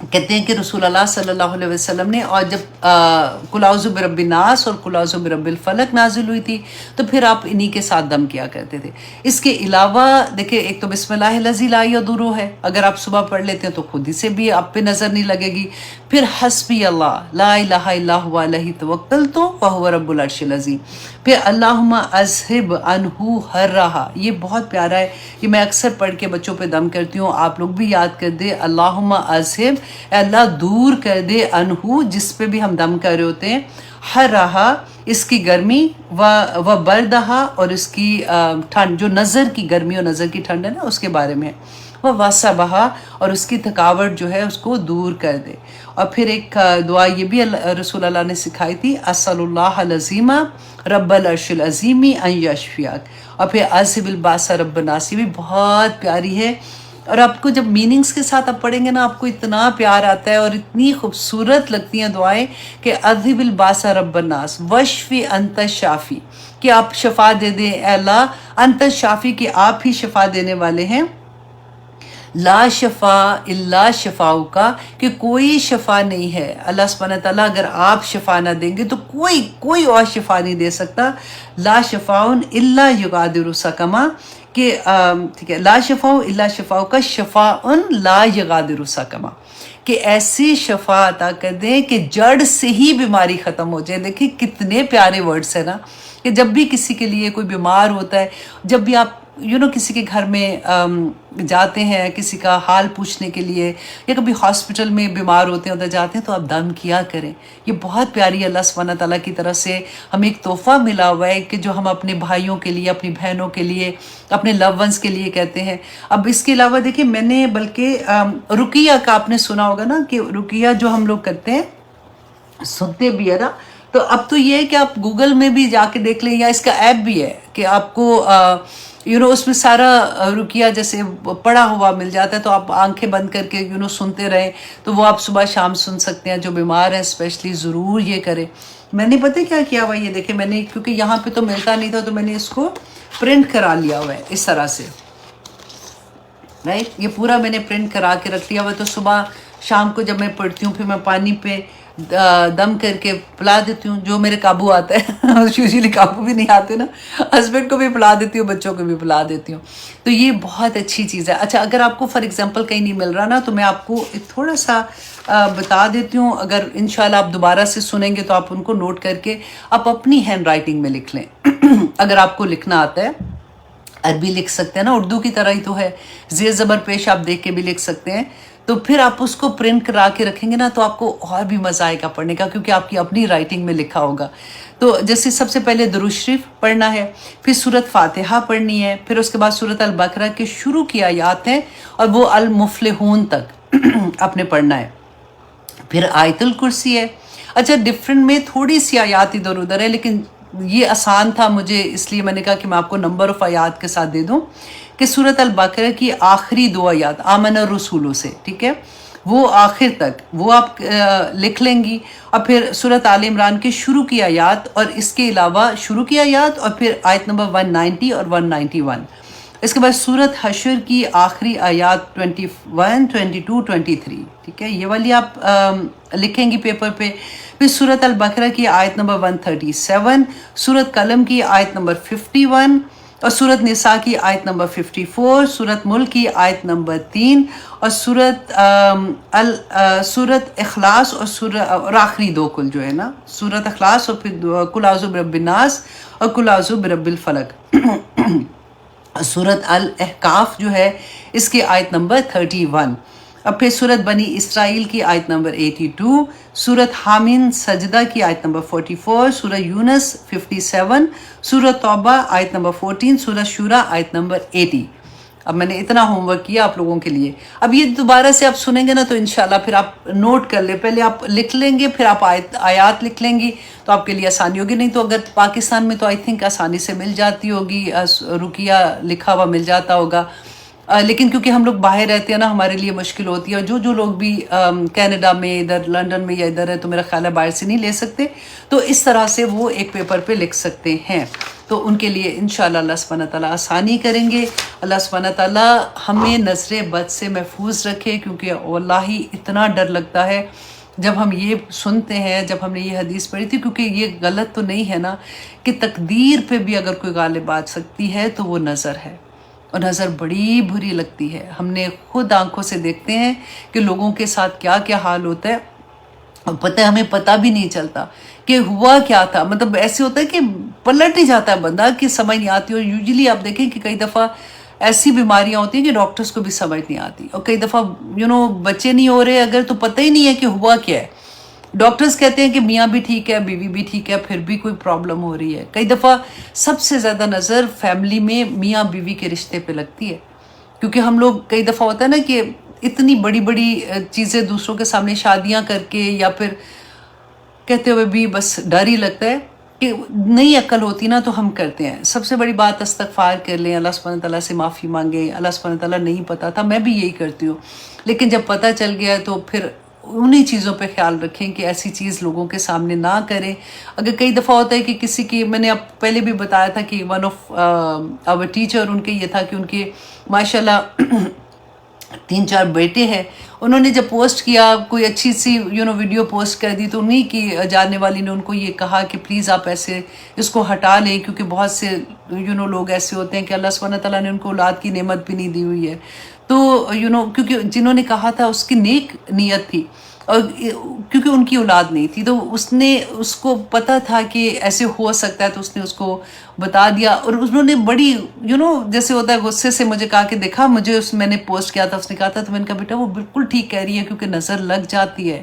کہتے ہیں کہ رسول اللہ صلی اللہ علیہ وسلم نے، اور جب قل اعوذ برب الناس اور قل اعوذ برب الفلق نازل ہوئی تھی تو پھر آپ انہی کے ساتھ دم کیا کرتے تھے۔ اس کے علاوہ دیکھیں، ایک تو بسم اللہ الذی لا یضر ہے، اگر آپ صبح پڑھ لیتے ہیں تو خود ہی سے بھی آپ پہ نظر نہیں لگے گی۔ پھر حسبی اللہ لا الہ الا هو علیہ توکلت وہو رب العرش العظیم۔ پھر اللہم اذہب عنہ حرہا، یہ بہت پیارا ہے، یہ میں اکثر پڑھ کے بچوں پہ دم کرتی ہوں، آپ لوگ بھی یاد کر دیں۔ اللہم اذہب، اے اللہ دور کر دے، عنہ جس پہ بھی ہم دم کر رہے ہوتے ہیں، حرہا اس کی گرمی، و بردہا اور اس کی ٹھنڈ، جو نظر کی گرمی اور نظر کی ٹھنڈ ہے نا اس کے بارے میں، وہ وصبہا اور اس کی تھکاوٹ جو ہے اس کو دور کر دے۔ اور پھر ایک دعا یہ بھی رسول اللہ نے سکھائی تھی، اسأل اللہ العظیم رب العرش العظیم ان یشفیک۔ اور پھر اذہب الباس رب الناس، یہ بھی بہت پیاری ہے، اور آپ کو جب میننگز کے ساتھ آپ پڑھیں گے نا آپ کو اتنا پیار آتا ہے اور اتنی خوبصورت لگتی ہیں دعائیں کہ اذہب الباس رب الناس واشفی انت الشافی، کہ آپ شفا دے دیں اے اللہ، انت الشافی، کہ آپ ہی شفا دینے والے ہیں، لا شفا الا شفاؤک، کہ کوئی شفا نہیں ہے اللہ سبحانہ تعالیٰ، اگر آپ شفا نہ دیں گے تو کوئی اور شفا نہیں دے سکتا۔ لا شفاء الا یغادر سقما، کہ ٹھیک ہے، لا شفاء الا شفاؤک شفاء لا یغادر سقما، کہ ایسی شفا عطا کر دیں کہ جڑ سے ہی بیماری ختم ہو جائے۔ دیکھیں کتنے پیارے ورڈز ہیں نا، کہ جب بھی کسی کے لیے کوئی بیمار ہوتا ہے، جب بھی آپ کسی کے گھر میں جاتے ہیں کسی کا حال پوچھنے کے لیے، یا کبھی ہاسپٹل میں بیمار ہوتے ہیں ادھر جاتے ہیں، تو آپ دم کیا کریں۔ یہ بہت پیاری اللہ سبحانہ تعالیٰ کی طرف سے ہمیں ایک تحفہ ملا ہوا ہے کہ جو ہم اپنے بھائیوں کے لیے، اپنی بہنوں کے لیے، اپنے لو ونس کے لیے کہتے ہیں۔ اب اس کے علاوہ دیکھیں، میں نے بلکہ رقیہ کا آپ نے سنا ہوگا نا، کہ رقیہ جو ہم لوگ کرتے ہیں، سنتے بھی ہے نا، تو اب تو یہ ہے کہ آپ گوگل میں بھی جا کے دیکھ لیں، یا اس کا ایپ بھی ہے کہ آپ کو اس میں سارا رقیہ جیسے پڑا ہوا مل جاتا ہے، تو آپ آنکھیں بند کر کے سنتے رہیں، تو وہ آپ صبح شام سن سکتے ہیں۔ جو بیمار ہیں اسپیشلی ضرور یہ کریں۔ میں نے پتہ کیا کیا ہوا، یہ دیکھیں میں نے، کیونکہ یہاں پہ تو ملتا نہیں تھا، تو میں نے اس کو پرنٹ کرا لیا ہوا ہے اس طرح سے، رائٹ، یہ پورا میں نے پرنٹ کرا کے رکھ لیا ہوا ہے، تو صبح شام کو جب میں پڑھتی ہوں پھر میں پانی پہ دم کر کے پلا دیتی ہوں، جو میرے قابو آتا ہے یوزیلی قابو بھی نہیں آتے نا، ہسبینڈ کو بھی پلا دیتی ہوں، بچوں کو بھی پلا دیتی ہوں، تو یہ بہت اچھی چیز ہے۔ اچھا، اگر آپ کو فار ایگزامپل کہیں نہیں مل رہا نا، تو میں آپ کو ایک تھوڑا سا بتا دیتی ہوں، اگر انشاءاللہ آپ دوبارہ سے سنیں گے تو آپ ان کو نوٹ کر کے آپ اپنی ہینڈ رائٹنگ میں لکھ لیں اگر آپ کو لکھنا آتا ہے، عربی لکھ سکتے ہیں نا، اردو کی طرح ہی تو ہے، زیر زبر پیش آپ دیکھ کے بھی لکھ سکتے ہیں، تو پھر آپ اس کو پرنٹ کرا کے رکھیں گے نا تو آپ کو اور بھی مزہ آئے گا پڑھنے کا، کیونکہ آپ کی اپنی رائٹنگ میں لکھا ہوگا۔ تو جیسے سب سے پہلے درود شریف پڑھنا ہے، پھر سورۃ فاتحہ پڑھنی ہے، پھر اس کے بعد سورۃ البقرہ کے شروع کی آیات ہیں اور وہ المفلحون تک آپ نے پڑھنا ہے، پھر آیت الکرسی ہے۔ اچھا، ڈفرنٹ میں تھوڑی سی آیات ادھر ادھر ہے، لیکن یہ آسان تھا مجھے، اس لیے میں نے کہا کہ میں آپ کو نمبر آف آیات کے ساتھ دے دوں، کہ سورۃ البقرہ کی آخری دو آیات آمن الرسولوں سے، ٹھیک ہے، وہ آخر تک وہ آپ لکھ لیں گی، اور پھر سورۃ آل عمران کی شروع کی آیات، اور اس کے علاوہ شروع کی آیات، اور پھر آیت نمبر 190 اور 191۔ اس کے بعد سورۃ حشر کی آخری آیات 21، 22، 23، ٹھیک ہے، یہ والی آپ لکھیں گی پیپر پہ۔ پھر سورۃ البقرہ کی آیت نمبر 137، سورۃ قلم کی آیت نمبر 51، اور سورۃ نساء کی آیت نمبر 54، سورۃ ملک کی آیت نمبر 3، اور سورۃ اخلاص اور آخری دو کل جو ہے نا، سورۃ اخلاص اور پھر قل اعوذ برب الناس اور قل اعوذ برب الفلق۔ سورۃ الاحقاف جو ہے اس کی آیت نمبر 31، اب پھر سورۃ بنی اسرائیل کی آیت نمبر 82، سورۃ حامین سجدہ کی آیت نمبر 44، سورۃ یونس 57، سورۃ توبہ آیت نمبر 14، سورۃ شورى آیت نمبر 80۔ اب میں نے اتنا ہوم ورک کیا آپ لوگوں کے لیے، اب یہ دوبارہ سے آپ سنیں گے نا تو انشاءاللہ پھر آپ نوٹ کر لیں، پہلے آپ لکھ لیں گے، پھر آپ آیات لکھ لیں گی تو آپ کے لیے آسانی ہوگی، نہیں تو اگر پاکستان میں تو آئی تھنک آسانی سے مل جاتی ہوگی، رقیہ لکھا ہوا مل جاتا ہوگا، لیکن کیونکہ ہم لوگ باہر رہتے ہیں نا ہمارے لیے مشکل ہوتی ہے، اور جو لوگ بھی کینیڈا میں ادھر لنڈن میں یا ادھر ہے تو میرا خیال ہے باہر سے نہیں لے سکتے، تو اس طرح سے وہ ایک پیپر پہ لکھ سکتے ہیں، تو ان کے لیے انشاءاللہ اللہ سبحانہ تعالیٰ آسانی کریں گے۔ اللہ سبحانہ تعالیٰ ہمیں نظر بد سے محفوظ رکھے، کیونکہ واللہ اتنا ڈر لگتا ہے جب ہم یہ سنتے ہیں، جب ہم نے یہ حدیث پڑھی تھی، کیونکہ یہ غلط تو نہیں ہے نا کہ تقدیر پہ بھی اگر کوئی غالب آ سکتی ہے تو وہ نظر ہے، اور نظر بڑی بری لگتی ہے۔ ہم نے خود آنکھوں سے دیکھتے ہیں کہ لوگوں کے ساتھ کیا کیا حال ہوتا ہے، اور پتہ ہمیں پتہ بھی نہیں چلتا کہ ہوا کیا تھا، مطلب ایسے ہوتا ہے کہ پلٹ ہی جاتا ہے بندہ کہ سمجھ نہیں آتی، اور یوزلی آپ دیکھیں کہ کئی دفعہ ایسی بیماریاں ہوتی ہیں کہ ڈاکٹرز کو بھی سمجھ نہیں آتی، اور کئی دفعہ بچے نہیں ہو رہے اگر تو پتہ ہی نہیں ہے کہ ہوا کیا ہے، ڈاکٹرز کہتے ہیں کہ میاں بھی ٹھیک ہے بیوی بھی ٹھیک ہے، پھر بھی کوئی پرابلم ہو رہی ہے۔ کئی دفعہ سب سے زیادہ نظر فیملی میں میاں بیوی کے رشتے پہ لگتی ہے، کیونکہ ہم لوگ کئی دفعہ ہوتا ہے نا کہ اتنی بڑی بڑی چیزیں دوسروں کے سامنے شادیاں کر کے یا پھر کہتے ہوئے بھی بس ڈر ہی لگتا ہے کہ نئی عقل ہوتی نا تو ہم کرتے ہیں۔ سب سے بڑی بات استغفار کر لیں، اللہ سبحانہ تعالیٰ سے معافی مانگیں، اللہ سبحانہ تعالیٰ نہیں پتا تھا، میں بھی یہی کرتی ہوں، لیکن جب پتہ چل گیا تو پھر انہی چیزوں پہ خیال رکھیں کہ ایسی چیز لوگوں کے سامنے نہ کریں۔ اگر کئی دفعہ ہوتا ہے کہ کسی کی، میں نے اب پہلے بھی بتایا تھا کہ ون آف آور ٹیچر، ان کے یہ تھا کہ ان کے ماشاءاللہ 3-4 بیٹے ہیں، انہوں نے جب پوسٹ کیا کوئی اچھی سی ویڈیو پوسٹ کر دی تو انہی کی جاننے والی نے ان کو یہ کہا کہ پلیز آپ ایسے اس کو ہٹا لیں، کیونکہ بہت سے لوگ ایسے ہوتے ہیں کہ اللہ سبحانہ تعالیٰ نے ان کو اولاد کی نعمت بھی نہیں دی ہوئی ہے، تو کیونکہ جنہوں نے کہا تھا اس کی نیک نیت تھی، اور کیونکہ ان کی اولاد نہیں تھی تو اس کو پتہ تھا کہ ایسے ہو سکتا ہے، تو اس نے اس کو بتا دیا، اور انہوں نے بڑی جیسے ہوتا ہے غصے سے مجھے کہا کہ دیکھا مجھے میں نے پوسٹ کیا تھا، اس نے کہا تھا، تو میں نے کہا بیٹا وہ بالکل ٹھیک کہہ رہی ہے، کیونکہ نظر لگ جاتی ہے،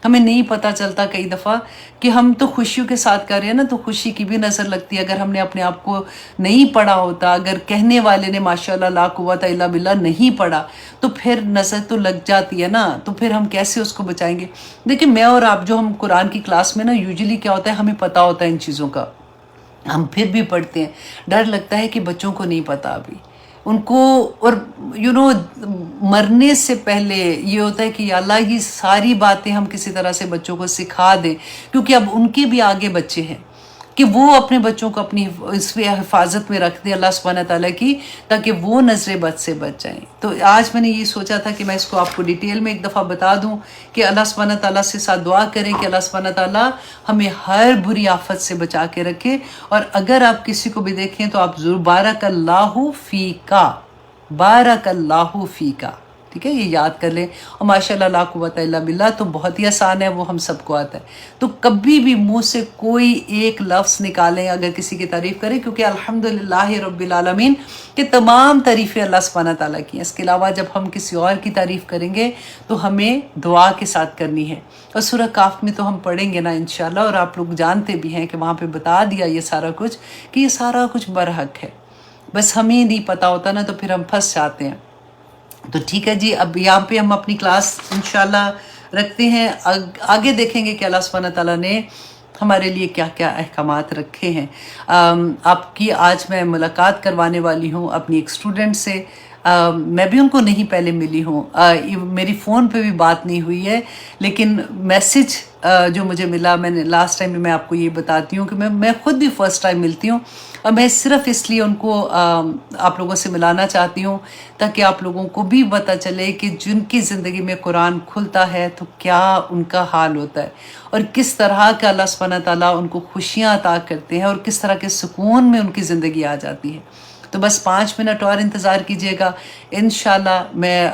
ہمیں نہیں پتہ چلتا کئی دفعہ کہ ہم تو خوشیوں کے ساتھ کر رہے ہیں نا، تو خوشی کی بھی نظر لگتی ہے، اگر ہم نے اپنے آپ کو نہیں پڑھا ہوتا، اگر کہنے والے نے ماشاءاللہ لا قوت الا باللہ نہیں پڑھا تو پھر نظر تو لگ جاتی ہے نا، تو پھر ہم کیسے اس کو بچائیں گے؟ دیکھیں میں اور آپ جو ہم قرآن کی کلاس میں نا یوزلی کیا ہوتا ہے ہمیں پتہ ہوتا ہے ان چیزوں کا، ہم پھر بھی پڑھتے ہیں، ڈر لگتا ہے کہ بچوں کو نہیں پتہ ابھی ان کو، اور مرنے سے پہلے یہ ہوتا ہے کہ یا اللہ یہ ساری باتیں ہم کسی طرح سے بچوں کو سکھا دیں، کیونکہ اب ان کے بھی آگے بچے ہیں، کہ وہ اپنے بچوں کو اپنی اس پہ حفاظت میں رکھ دیں اللہ سبحانہ تعالیٰ کی، تاکہ وہ نظر بد سے بچ جائیں۔ تو آج میں نے یہ سوچا تھا کہ میں اس کو آپ کو ڈیٹیل میں ایک دفعہ بتا دوں کہ اللہ سبحانہ تعالیٰ سے ساتھ دعا کریں کہ اللہ سبحانہ تعالیٰ ہمیں ہر بری آفت سے بچا کے رکھے، اور اگر آپ کسی کو بھی دیکھیں تو آپ ضرور بارک اللہ فیکا، بارک اللہ فیکا، ٹھیک ہے، یہ یاد کر لیں، اور ماشاءاللہ لا قوت الا باللہ تو بہت ہی آسان ہے، وہ ہم سب کو آتا ہے، تو کبھی بھی منہ سے کوئی ایک لفظ نکالیں اگر کسی کی تعریف کریں، کیونکہ الحمدللہ رب العالمین کہ تمام تعریفیں اللہ سبحانہ تعالیٰ کی ہیں، اس کے علاوہ جب ہم کسی اور کی تعریف کریں گے تو ہمیں دعا کے ساتھ کرنی ہے، اور سورہ کاف میں تو ہم پڑھیں گے نا انشاءاللہ، اور آپ لوگ جانتے بھی ہیں کہ وہاں پہ بتا دیا یہ سارا کچھ کہ یہ سارا کچھ برحق ہے، بس ہمیں نہیں پتہ ہوتا نا تو پھر ہم پھنس جاتے ہیں۔ تو ٹھیک ہے جی، اب یہاں پہ ہم اپنی کلاس انشاءاللہ رکھتے ہیں، آگے دیکھیں گے کہ اللہ سبحانہ تعالیٰ نے ہمارے لیے کیا کیا احکامات رکھے ہیں۔ آپ کی آج میں ملاقات کروانے والی ہوں اپنی ایک اسٹوڈنٹ سے، میں بھی ان کو نہیں پہلے ملی ہوں، میری فون پہ بھی بات نہیں ہوئی ہے، لیکن میسج جو مجھے ملا، میں نے لاسٹ ٹائم میں آپ کو یہ بتاتی ہوں کہ میں خود بھی فرسٹ ٹائم ملتی ہوں، اور میں صرف اس لیے ان کو آپ لوگوں سے ملانا چاہتی ہوں تاکہ آپ لوگوں کو بھی پتہ چلے کہ جن کی زندگی میں قرآن کھلتا ہے تو کیا ان کا حال ہوتا ہے، اور کس طرح کا اللہ سبحانہ تعالیٰ ان کو خوشیاں عطا کرتے ہیں، اور کس طرح کے سکون میں ان کی زندگی آ جاتی ہے۔ تو بس 5 منٹ اور انتظار کیجیے گا، انشاءاللہ میں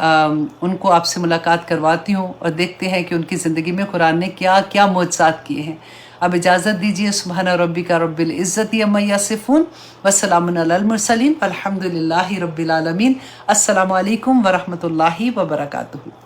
ان کو آپ سے ملاقات کرواتی ہوں، اور دیکھتے ہیں کہ ان کی زندگی میں قرآن نے کیا کیا معجزات کیے ہیں۔ اب اجازت دیجیے، سبحان ربک رب العزت عما یصفون وسلام علی المرسلین والحمد للہ رب العالمین۔ السلام علیکم ورحمۃ اللہ وبرکاتہ۔